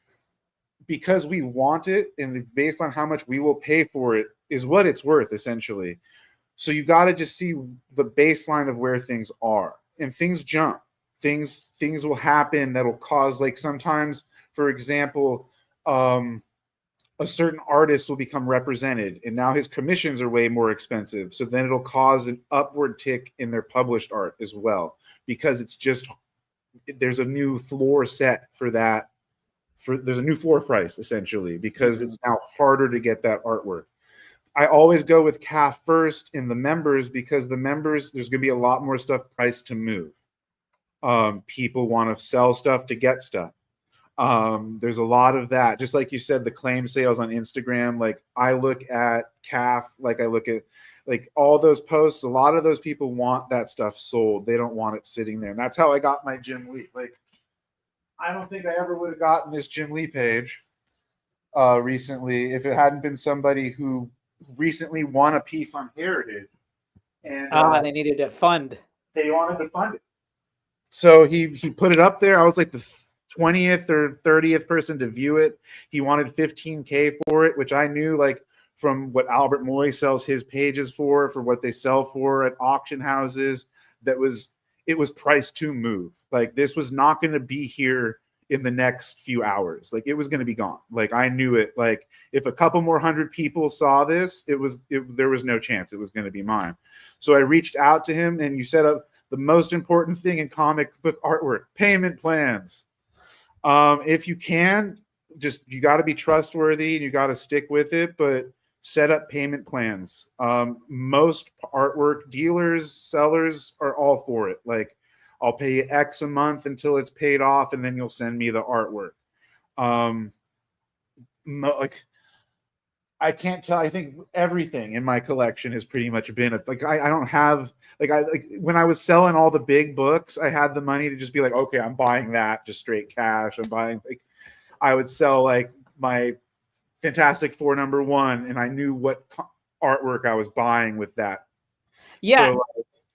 because we want it and based on how much we will pay for it is what it's worth, essentially. So you got to just see the baseline of where things are, and things jump. Things will happen that'll cause, like, sometimes, for example, a certain artist will become represented, and now his commissions are way more expensive. So then it'll cause an upward tick in their published art as well, because it's just, there's a new floor set for that. There's a new floor price, essentially, because it's now harder to get that artwork. I always go with CAF first in the members, because the members, there's going to be a lot more stuff priced to move. People want to sell stuff to get stuff. There's a lot of that. Just like you said, the claim sales on Instagram, like I look at CAF, like I look at like all those posts, a lot of those people want that stuff sold. They don't want it sitting there. And that's how I got my Jim Lee. Like, I don't think I ever would have gotten this Jim Lee page recently if it hadn't been somebody who recently won a piece on Heritage. And they needed to fund. They wanted to fund it. So he put it up there. I was like the 20th or 30th person to view it. He wanted $15K for it, which I knew, like, from what Albert Moy sells his pages for what they sell for at auction houses, it was priced to move. Like, this was not going to be here in the next few hours. Like, it was going to be gone. Like, I knew it. Like, if a couple more hundred people saw this, there was no chance it was going to be mine. So I reached out to him, and you set up the most important thing in comic book artwork: payment plans. If you can, you got to be trustworthy and you got to stick with it, but set up payment plans. Most artwork dealers, sellers are all for it. Like, I'll pay you X a month until it's paid off, and then you'll send me the artwork. Like, I can't tell. I think everything in my collection has pretty much been like, I don't have, like, when I was selling all the big books, I had the money to just be like, okay, I'm buying that, just straight cash. I'm buying, like, I would sell like my Fantastic Four #1, and I knew what artwork I was buying with that. Yeah. So,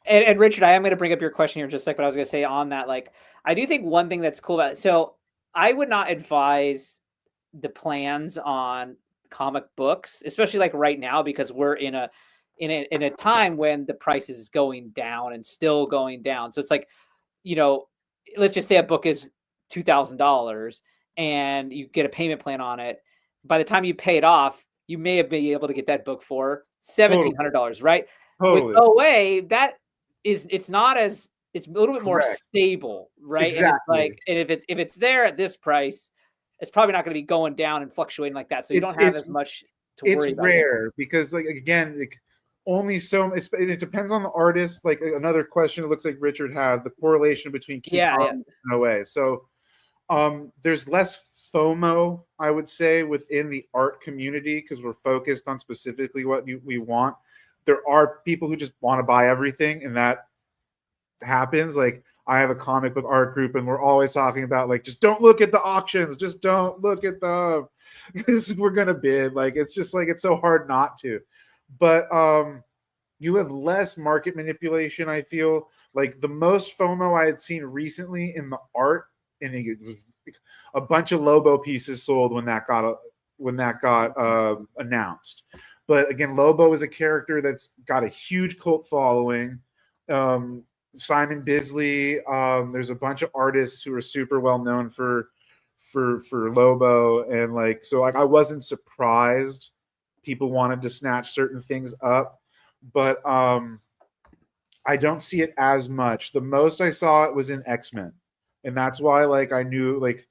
and Richard, I am going to bring up your question here in just a second, but I was going to say on that, like, I do think one thing that's cool about it. So I would not advise the plans on comic books, especially like right now, because we're in a time when the price is going down and still going down. So it's like, let's just say a book is $2,000 and you get a payment plan on it. By the time you pay it off, you may have been able to get that book for $1,700, right? Totally. With OA, it's a little bit more stable, right? Exactly. And it's like, and if it's there at this price, it's probably not going to be going down and fluctuating like that. So you don't have as much to worry about. It's rare because, like, again, like, only so it depends on the artist. Like, another question, it looks like Richard had the correlation between and OA. So there's less FOMO, I would say, within the art community because we're focused on specifically what we want. There are people who just want to buy everything, and that happens. Like, I have a comic book art group, and we're always talking about, like, just don't look at the auctions, just don't look at them. We're gonna bid. Like, it's just like, it's so hard not to. But you have less market manipulation. I feel like the most FOMO I had seen recently in the art, and it was a bunch of Lobo pieces sold when that got announced. But again, Lobo is a character that's got a huge cult following. Simon Bisley. There's a bunch of artists who are super well known for Lobo, and like, so, like, I wasn't surprised people wanted to snatch certain things up, but I don't see it as much. The most I saw it was in X-Men, and that's why like I knew like,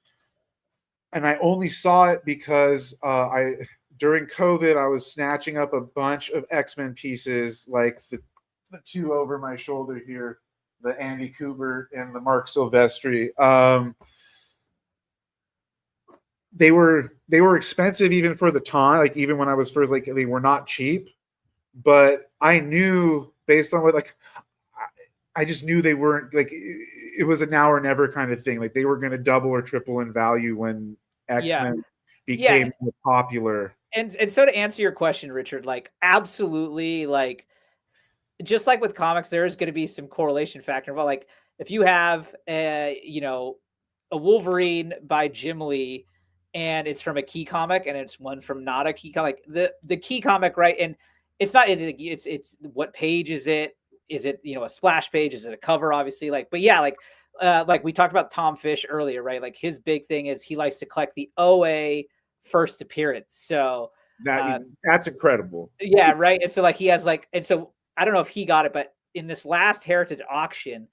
and I only saw it because I during COVID I was snatching up a bunch of X-Men pieces, like the two over my shoulder here, the Andy Kubert and the Mark Silvestri. They were expensive even for the time, like even when I was first, like they were not cheap, but I knew based on what like I just knew they weren't like it was a now or never kind of thing. Like they were going to double or triple in value when Yeah. X-Men Yeah. became more popular. And so to answer your question, Richard, like absolutely, like just like with comics, there is going to be some correlation factor. But like if you have a Wolverine by Jim Lee and it's from a key comic and it's one from not a key comic, the key comic, right? And it's not it's what page is it? Is it a splash page? Is it a cover? Obviously, but yeah, like we talked about Tom Fish earlier, right? Like his big thing is he likes to collect the OA first appearance. So that's incredible. Yeah, right. And so like he has and so I don't know if he got it, but in this last Heritage auction,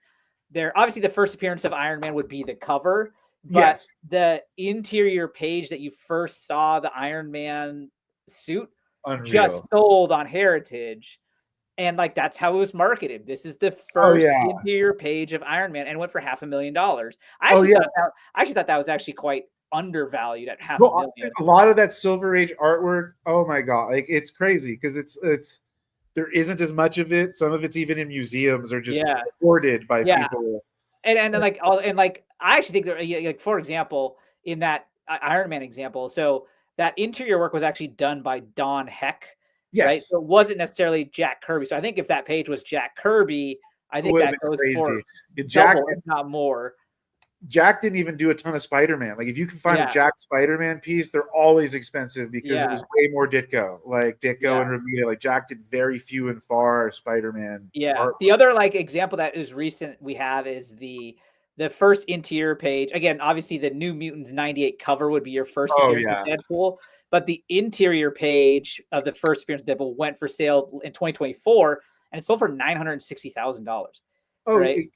there obviously the first appearance of Iron Man would be the cover, but yes. the interior page that you first saw the Iron Man suit Unreal. Just sold on Heritage. And like that's how it was marketed. This is the first interior page of Iron Man and went for $500,000. I actually thought that was actually quite undervalued at $500,000. A lot of that Silver Age artwork, oh my god, like it's crazy because it's there isn't as much of it. Some of it's even in museums or just hoarded by people. And like I actually think like for example in that Iron Man example, so that interior work was actually done by Don Heck. Yes. Right. So it wasn't necessarily Jack Kirby. So I think if that page was Jack Kirby, I think that goes for double, if not more. Jack didn't even do a ton of Spider-Man. Like if you can find a Jack Spider-Man piece, they're always expensive because it was way more Ditko. Like Ditko and Romita. Like Jack did very few and far Spider-Man. Yeah. The other like example that is recent we have is the first interior page. Again, obviously the New Mutants 98 cover would be your first appearance with Deadpool. But the interior page of the first appearance of Deadpool went for sale in 2024, and it sold for $960,000. Oh, right?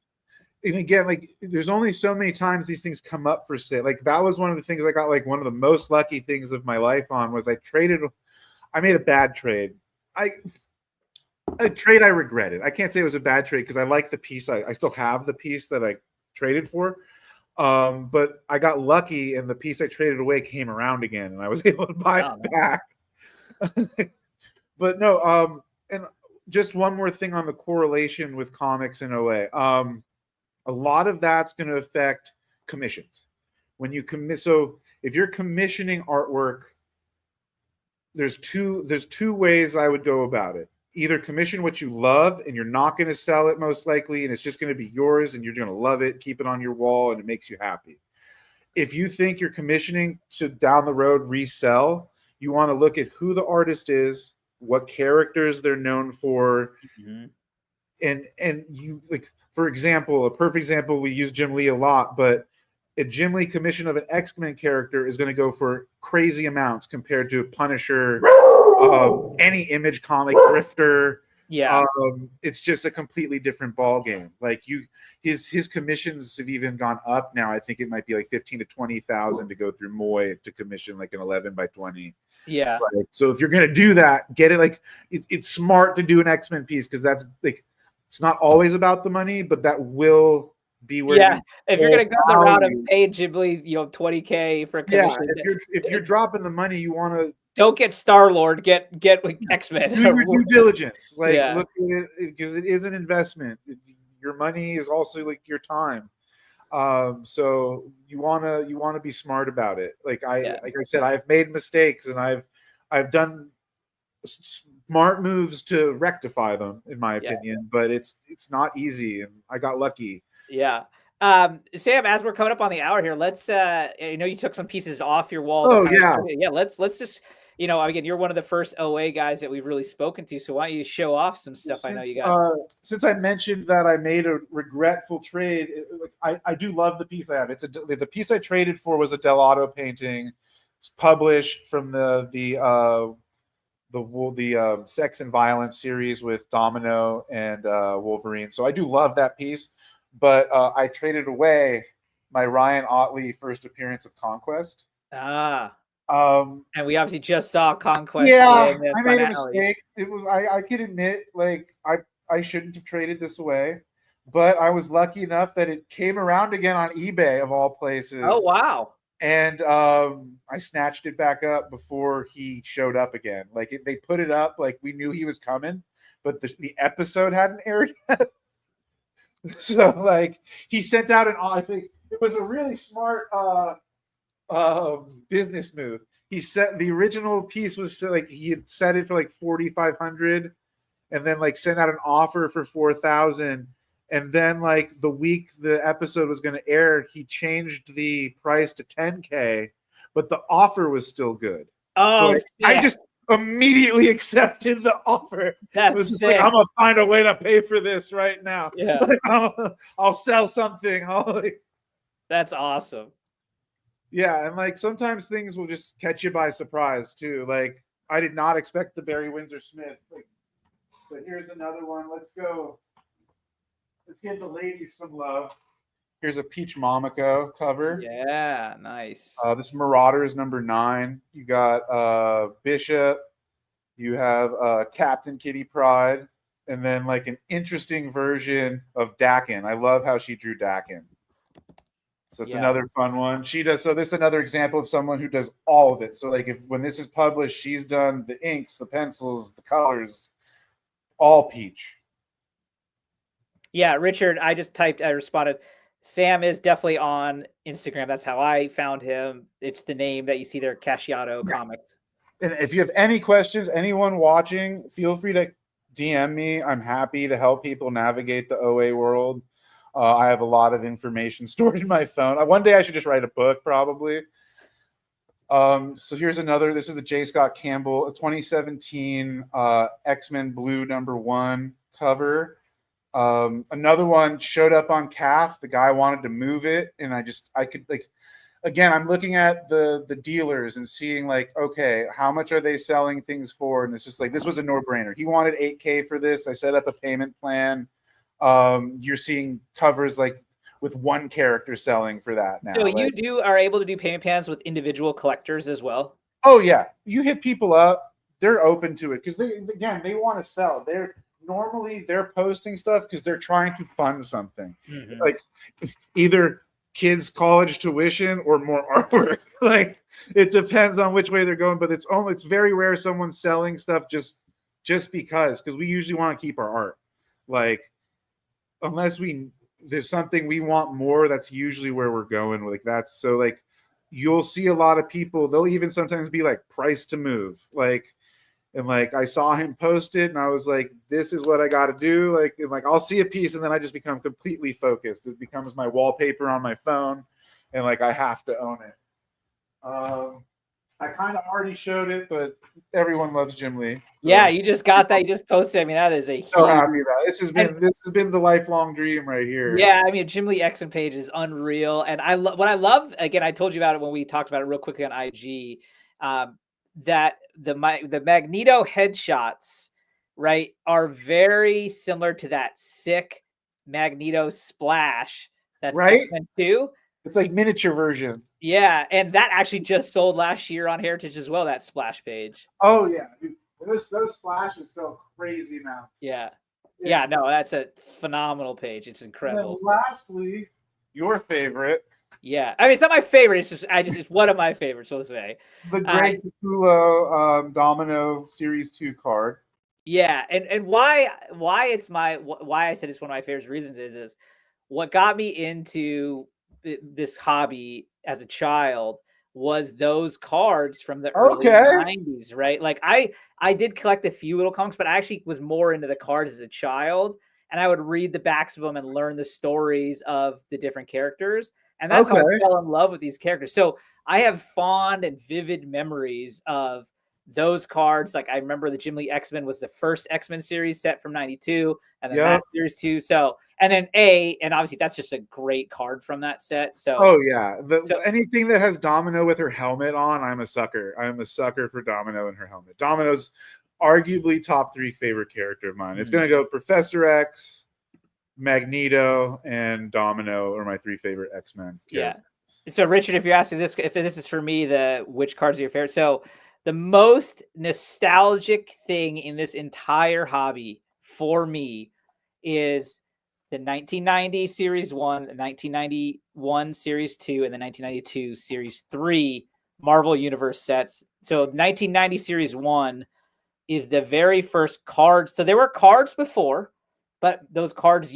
And again, like there's only so many times these things come up for sale. Like that was one of the things I got like one of the most lucky things of my life on was I made a bad trade. A trade I regretted. I can't say it was a bad trade because I like the piece. I still have the piece that I traded for. But I got lucky and the piece I traded away came around again and I was able to buy it back. But no, and just one more thing on the correlation with comics and OA. A lot of that's going to affect commissions. When you so if you're commissioning artwork, there's two ways I would go about it. Either commission what you love and you're not going to sell it most likely and it's just going to be yours and you're going to love it, keep it on your wall and it makes you happy. If you think you're commissioning to down the road resell, you want to look at who the artist is, what characters they're known for, and you like, for example, a perfect example, we use Jim Lee a lot, but a Jim Lee commission of an X-Men character is going to go for crazy amounts compared to Punisher, any Image comic, Grifter. Yeah, it's just a completely different ball game. Like his commissions have even gone up now. I think it might be like 15 to 20,000 to go through Moy to commission like an 11 by 20. Yeah. Right? So if you're gonna do that, get it. Like it's smart to do an X-Men piece because that's like it's not always about the money, but that will be where. If you're gonna go the route of pay Ghibli, $20K for a commission. If you're dropping the money, you want to. Don't get Star-Lord, get X-Men. Do your due diligence. Like look at it because it is an investment. Your money is also like your time. So you wanna be smart about it. Like I said, I've made mistakes and I've done smart moves to rectify them, in my opinion. But it's not easy, and I got lucky. Yeah. Sam, as we're coming up on the hour here, let's I know you took some pieces off your wall. Let's just again, you're one of the first OA guys that we've really spoken to, so why don't you show off some stuff? I know you got. Since I mentioned that I made a regretful trade, I do love the piece I have. The piece I traded for was a Del Auto painting. It's published from the the sex and violence series with Domino and Wolverine. So I do love that piece, but I traded away my Ryan Otley first appearance of Conquest. And Um, we obviously just saw Conquest yeah, in the I made a finale. mistake. It was I could admit like I shouldn't have traded this away, but I was lucky enough that it came around again on eBay of all places. Oh wow! And I snatched it back up before he showed up again. Like they put it up, like we knew he was coming, but the episode hadn't aired yet. So like he sent out I think it was a really smart business move. He set the original piece was like he had set it for like 4,500, and then like sent out an offer for 4,000. And then like the week the episode was going to air, he changed the price to 10K, but the offer was still good. Oh, so I just immediately accepted the offer. That's it was just sick. like, I'm gonna find a way to pay for this right now. Yeah, like, I'll sell something. That's awesome. Yeah, and like sometimes things will just catch you by surprise too. Like I did not expect the Barry Windsor Smith. But here's another one. Let's go. Let's give the ladies some love. Here's a Peach Momoko cover. Yeah, nice. This Marauders #9. You got Bishop. You have Captain Kitty Pryde, and then like an interesting version of Dakin. I love how she drew Dakin. So it's another fun one. She does. So this is another example of someone who does all of it. So like when this is published, she's done the inks, the pencils, the colors, all Peach. Yeah, Richard, I responded. Sam is definitely on Instagram. That's how I found him. It's the name that you see there, Casciatocomics. And if you have any questions, anyone watching, feel free to DM me. I'm happy to help people navigate the OA world. I have a lot of information stored in my phone. One day I should just write a book, probably. So here's another. This is the J. Scott Campbell 2017 X-Men Blue #1 cover. Another one showed up on CAF. The guy wanted to move it, and I could like, again, I'm looking at the dealers and seeing like, okay, how much are they selling things for? And it's just like, this was a no-brainer. He wanted 8K for this. I set up a payment plan. You're seeing covers like with one character selling for that now. So you are able to do payment plans with individual collectors as well? Oh yeah, you hit people up, they're open to it because they want to sell. They're posting stuff because they're trying to fund something, like either kids' college tuition or more artwork. Like it depends on which way they're going, but it's very rare someone's selling stuff just because we usually want to keep our art. Like unless there's something we want more, that's usually where we're going. Like that's so like you'll see a lot of people, they'll even sometimes be like price to move. And I saw him post it and I was like, this is what I got to do. Like I'll see a piece and then I just become completely focused. It becomes my wallpaper on my phone and like I have to own it. I kind of already showed it, but everyone loves Jim Lee. So. Yeah, you just got that. You just posted. I mean, that is a so happy about it. This has been the lifelong dream right here. Yeah, I mean, Jim Lee X-Men page is unreal, and what I love. Again, I told you about it when we talked about it real quickly on IG. That the Magneto headshots, right, are very similar to that sick Magneto splash. That's right. X-Men 2. It's like miniature version. Yeah, and that actually just sold last year on Heritage as well, that splash page. Oh, yeah. Dude, those splashes sell crazy amounts. Yeah. Yeah, no, that's a phenomenal page. It's incredible. And then lastly, your favorite. Yeah. I mean, it's not my favorite. It's one of my favorites, we'll say. The Greg Capullo Domino Series 2 card. Yeah, and why I said it's one of my favorite reasons is what got me into this hobby as a child was those cards from the early 90s, right? Like I did collect a few little comics, but I actually was more into the cards as a child, and I would read the backs of them and learn the stories of the different characters, and that's how I fell in love with these characters. So I have fond and vivid memories of those cards. Like I remember the Jim Lee X-Men was the first X-Men series set from 92, and then that series 2. So, and then and obviously that's just a great card from that set. So, oh yeah, anything that has Domino with her helmet on, I'm a sucker. I'm a sucker for Domino and her helmet. Domino's arguably top 3 favorite character of mine. It's gonna go Professor X, Magneto, and Domino are my 3 favorite X-Men characters. Yeah. So Richard, if you're asking this, if this is for me, which cards are your favorite? So the most nostalgic thing in this entire hobby for me is the 1990 Series 1, the 1991 Series 2, and the 1992 Series 3 Marvel Universe sets. So 1990 Series 1 is the very first cards. So there were cards before, but those cards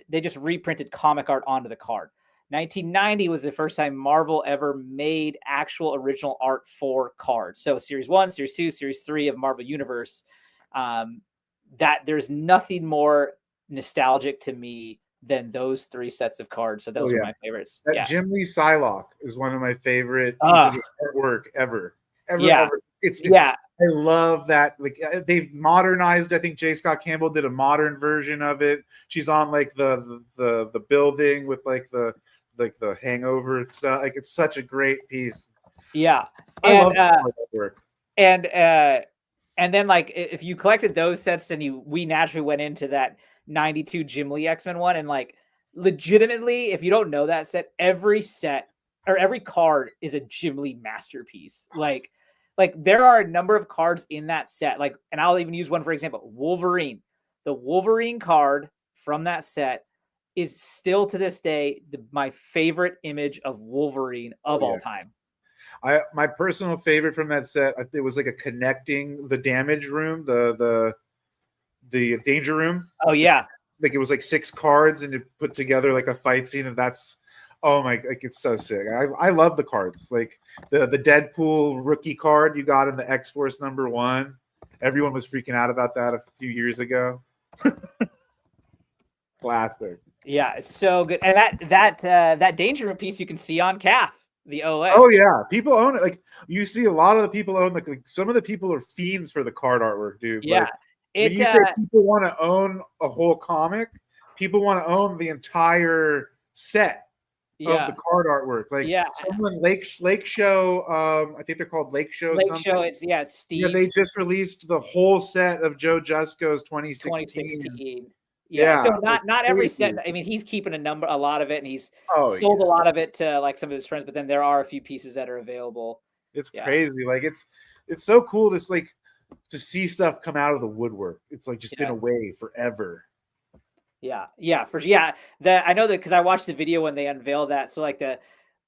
they just reprinted comic art onto the card. 1990 was the first time Marvel ever made actual original art for cards. So Series 1, Series 2, Series 3 of Marvel Universe. That there's nothing more nostalgic to me than those 3 sets of cards. So those are my favorites. That Jim Lee Psylocke is one of my favorite pieces of artwork ever. Ever. I love that. Like they've modernized. I think J. Scott Campbell did a modern version of it. She's on like the building with like the hangover stuff. Like it's such a great piece. Yeah. I love that artwork. And then like if you collected those sets, then we naturally went into that 92 Jim Lee X-Men one. And like legitimately, if you don't know that set, every card is a Jim Lee masterpiece. Like there are a number of cards in that set. Like, and I'll even use one for example, Wolverine. The Wolverine card from that set is still to this day my favorite image of Wolverine of all time. My personal favorite from that set, it was like a connecting the damage room, the danger room. Oh yeah, like it was like 6 cards and it put together like a fight scene, and that's like it's so sick. I love the cards, like the Deadpool rookie card you got in the X-Force #1. Everyone was freaking out about that a few years ago. Classic. Yeah, it's so good. And that danger room piece you can see on CAF, the OA. Oh yeah, people own it. Like you see a lot of the people own like some of the people are fiends for the card artwork, dude. Yeah. Like, you say people want to own a whole comic, people want to own the entire set of the card artwork. Like someone Lake Show, I think they're called Lake Show. Show, it's Steve. Yeah, they just released the whole set of Joe Jusko's 2016. Yeah, so not every set. I mean, he's keeping a lot of it, and he's sold a lot of it to like some of his friends. But then there are a few pieces that are available. It's crazy. Like it's so cool to see stuff come out of the woodwork. It's like just been away forever. Yeah, I know that because I watched the video when they unveiled that. So like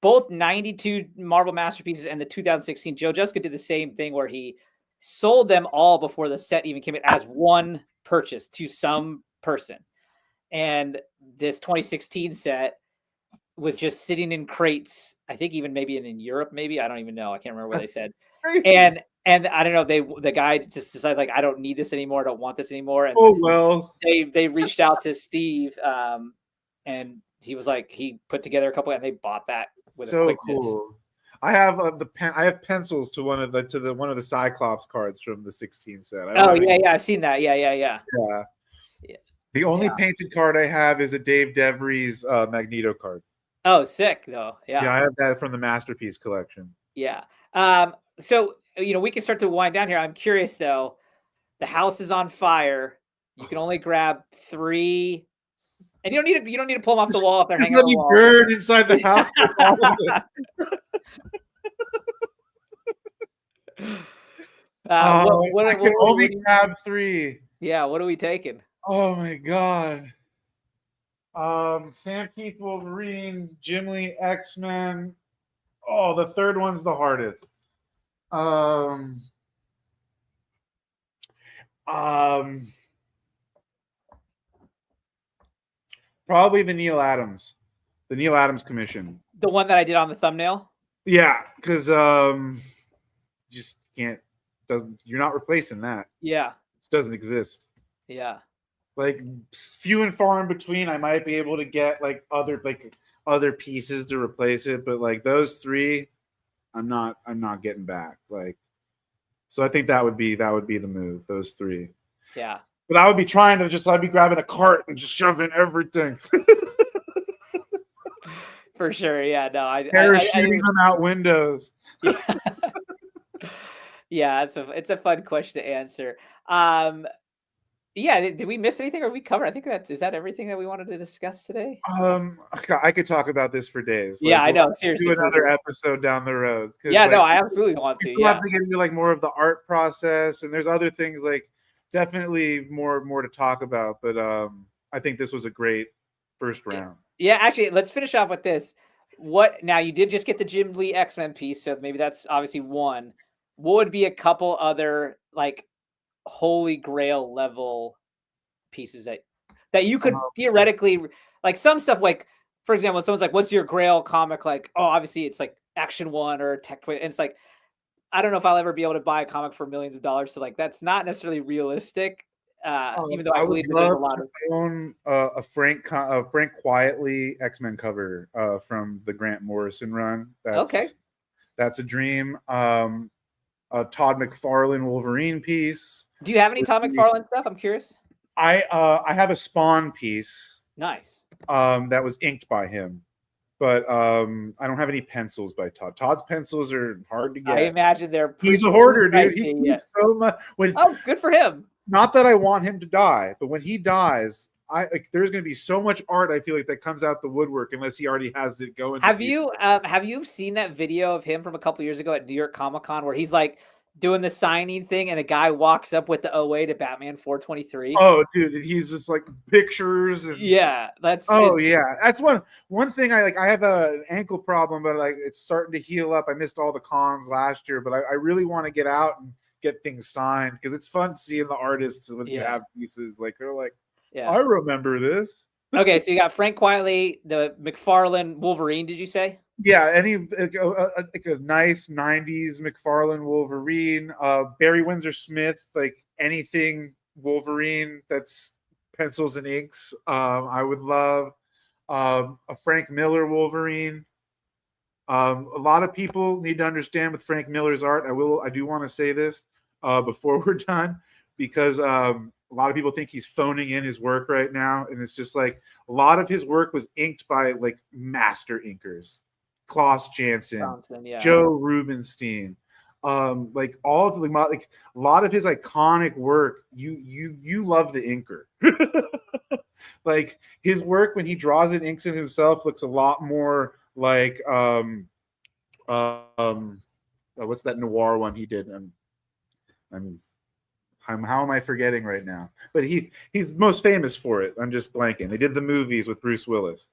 both 92 Marvel Masterpieces and the 2016, Joe Jusko did the same thing where he sold them all before the set even came in as one purchase to some person. And this 2016 set was just sitting in crates, I think even maybe in Europe, maybe, I don't even know, I can't remember what they said. And I don't know, the guy just decided like, I don't need this anymore, I don't want this anymore. And they reached out to Steve, and he was like, he put together a couple and they bought that with so a quickness. Cool. I have I have pencils to one of the Cyclops cards from the 16 set. I've seen that. Yeah. The only painted card I have is a Dave DeVries Magneto card. Oh, sick though. Yeah, I have that from the Masterpiece collection. Yeah. So we can start to wind down here. I'm curious though. The house is on fire. You can only grab 3, and you don't need to pull them off the wall if they're hanging on the wall. Burn inside the house. I can only grab 3. Yeah, what are we taking? Oh my god. Sam Keith Wolverine, Jim Lee X-Men. Oh, the third one's the hardest. Probably the Neil Adams commission. The one that I did on the thumbnail? Yeah, because just you're not replacing that. Yeah. It doesn't exist. Yeah. Like few and far in between, I might be able to get like other pieces to replace it, but like those 3, I'm not getting back. Like, so I think that would be the move. Those 3. Yeah. But I would be I'd be grabbing a cart and just shoving everything. For sure. Yeah. No, shooting them out windows. Yeah, it's a fun question to answer. Um, yeah, did we miss anything or we covered? I think is that everything that we wanted to discuss today? I could talk about this for days. Yeah, Like I we'll know. have to do Seriously, for another real. episode down the road because Yeah, no, like I absolutely want we to. still have Yeah. to get into like more of the art process, and there's other things like definitely more to talk about. But I think this was a great first round. Yeah, actually, let's finish off with this. What now? You did just get the Jim Lee X-Men piece, so maybe that's obviously one. What would be a couple other like holy grail level pieces that you could theoretically like some stuff like for example, someone's like, "What's your grail comic?" Like, oh, obviously it's like Action One or Tech Twin, and it's like I don't know if I'll ever be able to buy a comic for millions of dollars. So like that's not necessarily realistic. Even though I I would believe that there's a love lot to of own a Frank Quietly X-Men cover from the Grant Morrison run. okay. That's a dream. A Todd McFarlane Wolverine piece. Do you have any would Todd be- McFarlane stuff? I'm curious. I have a Spawn piece Nice. that was inked by him, but I don't have any pencils by Todd. Todd's pencils are hard to I get. imagine they're pretty He's a hoarder, dude. pricey, He yeah. keeps so much. Oh, good for him. Not that I want him to die, but when he dies, there's going to be so much art. I feel like that comes out the woodwork unless he already has it going. Have you seen that video of him from a couple years ago at New York Comic Con where he's like doing the signing thing and a guy walks up with the OA to Batman 423? Oh, dude, he's just like pictures and Yeah, that's yeah, that's one thing I like. I have an ankle problem, but like it's starting to heal up. I missed all the cons last year, but I really want to get out and get things signed because it's fun seeing the artists when you have pieces like they're like, I remember this. Okay, so you got Frank Quietly, the McFarlane Wolverine. Did you say? Yeah, any like a nice '90s McFarlane Wolverine, Barry Windsor Smith, like anything Wolverine that's pencils and inks. I would love a Frank Miller Wolverine. A lot of people need to understand with Frank Miller's art. I do want to say this before we're done because a lot of people think he's phoning in his work right now, and it's just like a lot of his work was inked by like master inkers. Klaus Janson, Joe Rubenstein, like all of like a lot of his iconic work. You love the inker. Like his work when he draws and inks it himself looks a lot more like what's that noir one he did? How am I forgetting right now? But he's most famous for it. I'm just blanking. They did the movies with Bruce Willis.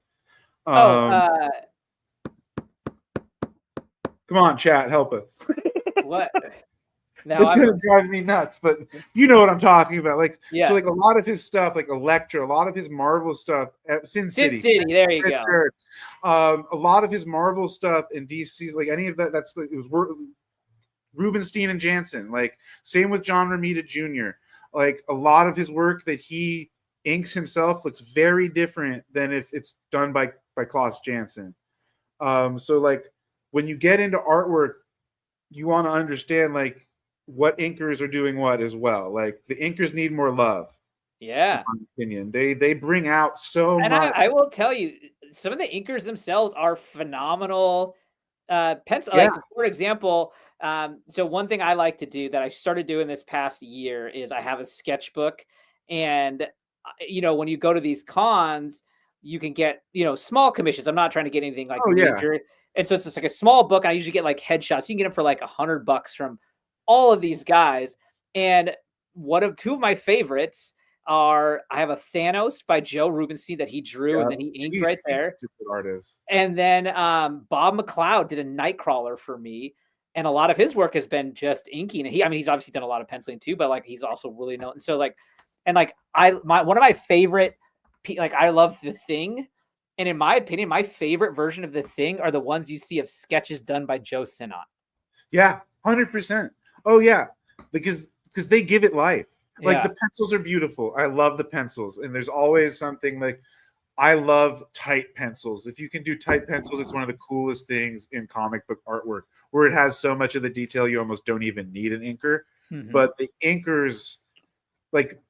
Come on, chat, help us. What? Now it's gonna drive me nuts, but you know what I'm talking about. Like, so like a lot of his stuff, like Elektra, a lot of his Marvel stuff, Sin City. There you go. A lot of his Marvel stuff in DC, like any of that, it was Rubenstein and Jansen. Like, same with John Romita Jr. Like, a lot of his work that he inks himself looks very different than if it's done by Klaus Janson. So like when you get into artwork, you want to understand like what inkers are doing what as well. Like the inkers need more love. Yeah. In my opinion. They bring out so much. I will tell you, some of the inkers themselves are phenomenal. Pencil, like for example, so one thing I like to do that I started doing this past year is I have a sketchbook, and when you go to these cons, you can get small commissions. I'm not trying to get anything like major. And so it's just like a small book. I usually get like headshots. You can get them for like $100 from all of these guys. And two of my favorites are, I have a Thanos by Joe Rubenstein that he drew and then he inked right there. Artist. And then Bob McLeod did a Nightcrawler for me. And a lot of his work has been just inking. And he's obviously done a lot of penciling too, but like he's also really known. And so like, and like one of my favorite, like I love The Thing. And in my opinion, my favorite version of The Thing are the ones you see of sketches done by Joe Sinnott. Yeah, 100%. Oh yeah, because they give it life. Like the pencils are beautiful. I love the pencils, and there's always something like I love tight pencils. If you can do tight pencils, it's one of the coolest things in comic book artwork, where it has so much of the detail you almost don't even need an inker. Mm-hmm. But the inkers, like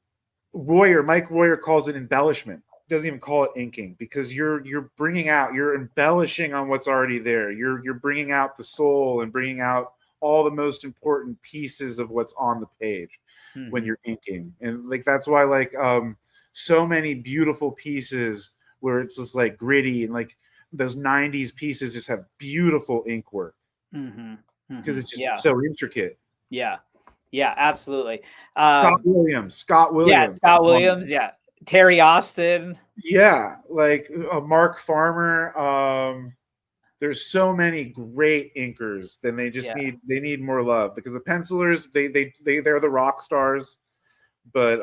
Mike Royer calls it embellishment. Doesn't even call it inking because you're embellishing on what's already there. You're bringing out the soul and bringing out all the most important pieces of what's on the page when you're inking. And like that's why like so many beautiful pieces where it's just like gritty, and like those 90s pieces just have beautiful ink work because it's just so intricate. Yeah, absolutely. Scott Williams. Yeah, Scott Williams. Yeah, Terry Austin. Yeah, like Mark Farmer. There's so many great inkers. Then they just need more love, because the pencilers they're the rock stars, but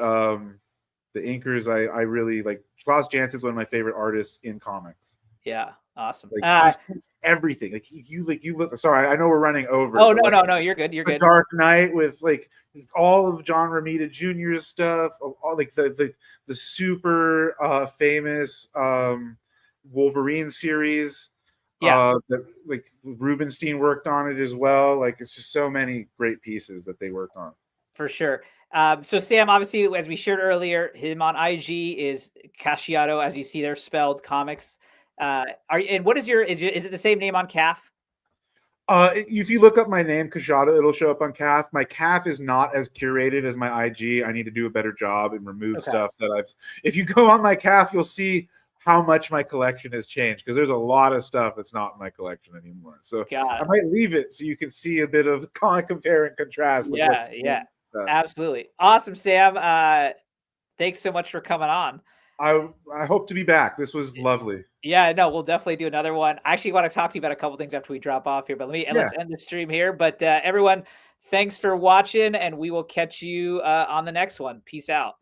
the inkers I really like. Klaus Jansen's one of my favorite artists in comics. Yeah, awesome. Like everything. Like you look. Sorry, I know we're running over. Oh no, you're good. You're good. Dark Knight with like all of John Romita Jr.'s stuff, all like the super famous Wolverine series. That like Rubenstein worked on it as well. Like it's just so many great pieces that they worked on. For sure. So Sam, obviously, as we shared earlier, him on IG is Casciato, as you see there, spelled comics. And what is is it the same name on CAF? If you look up my name, Casciato, it'll show up on CAF. My CAF is not as curated as my IG. I need to do a better job and remove stuff that I've. If you go on my CAF, you'll see how much my collection has changed, because there's a lot of stuff that's not in my collection anymore. So I might leave it so you can see a bit of compare and contrast. Yeah, absolutely. Awesome, Sam. Thanks so much for coming on. I hope to be back. This was lovely. Yeah, no, we'll definitely do another one. I actually want to talk to you about a couple things after we drop off here, but let's end the stream here. But everyone, thanks for watching, and we will catch you on the next one. Peace out.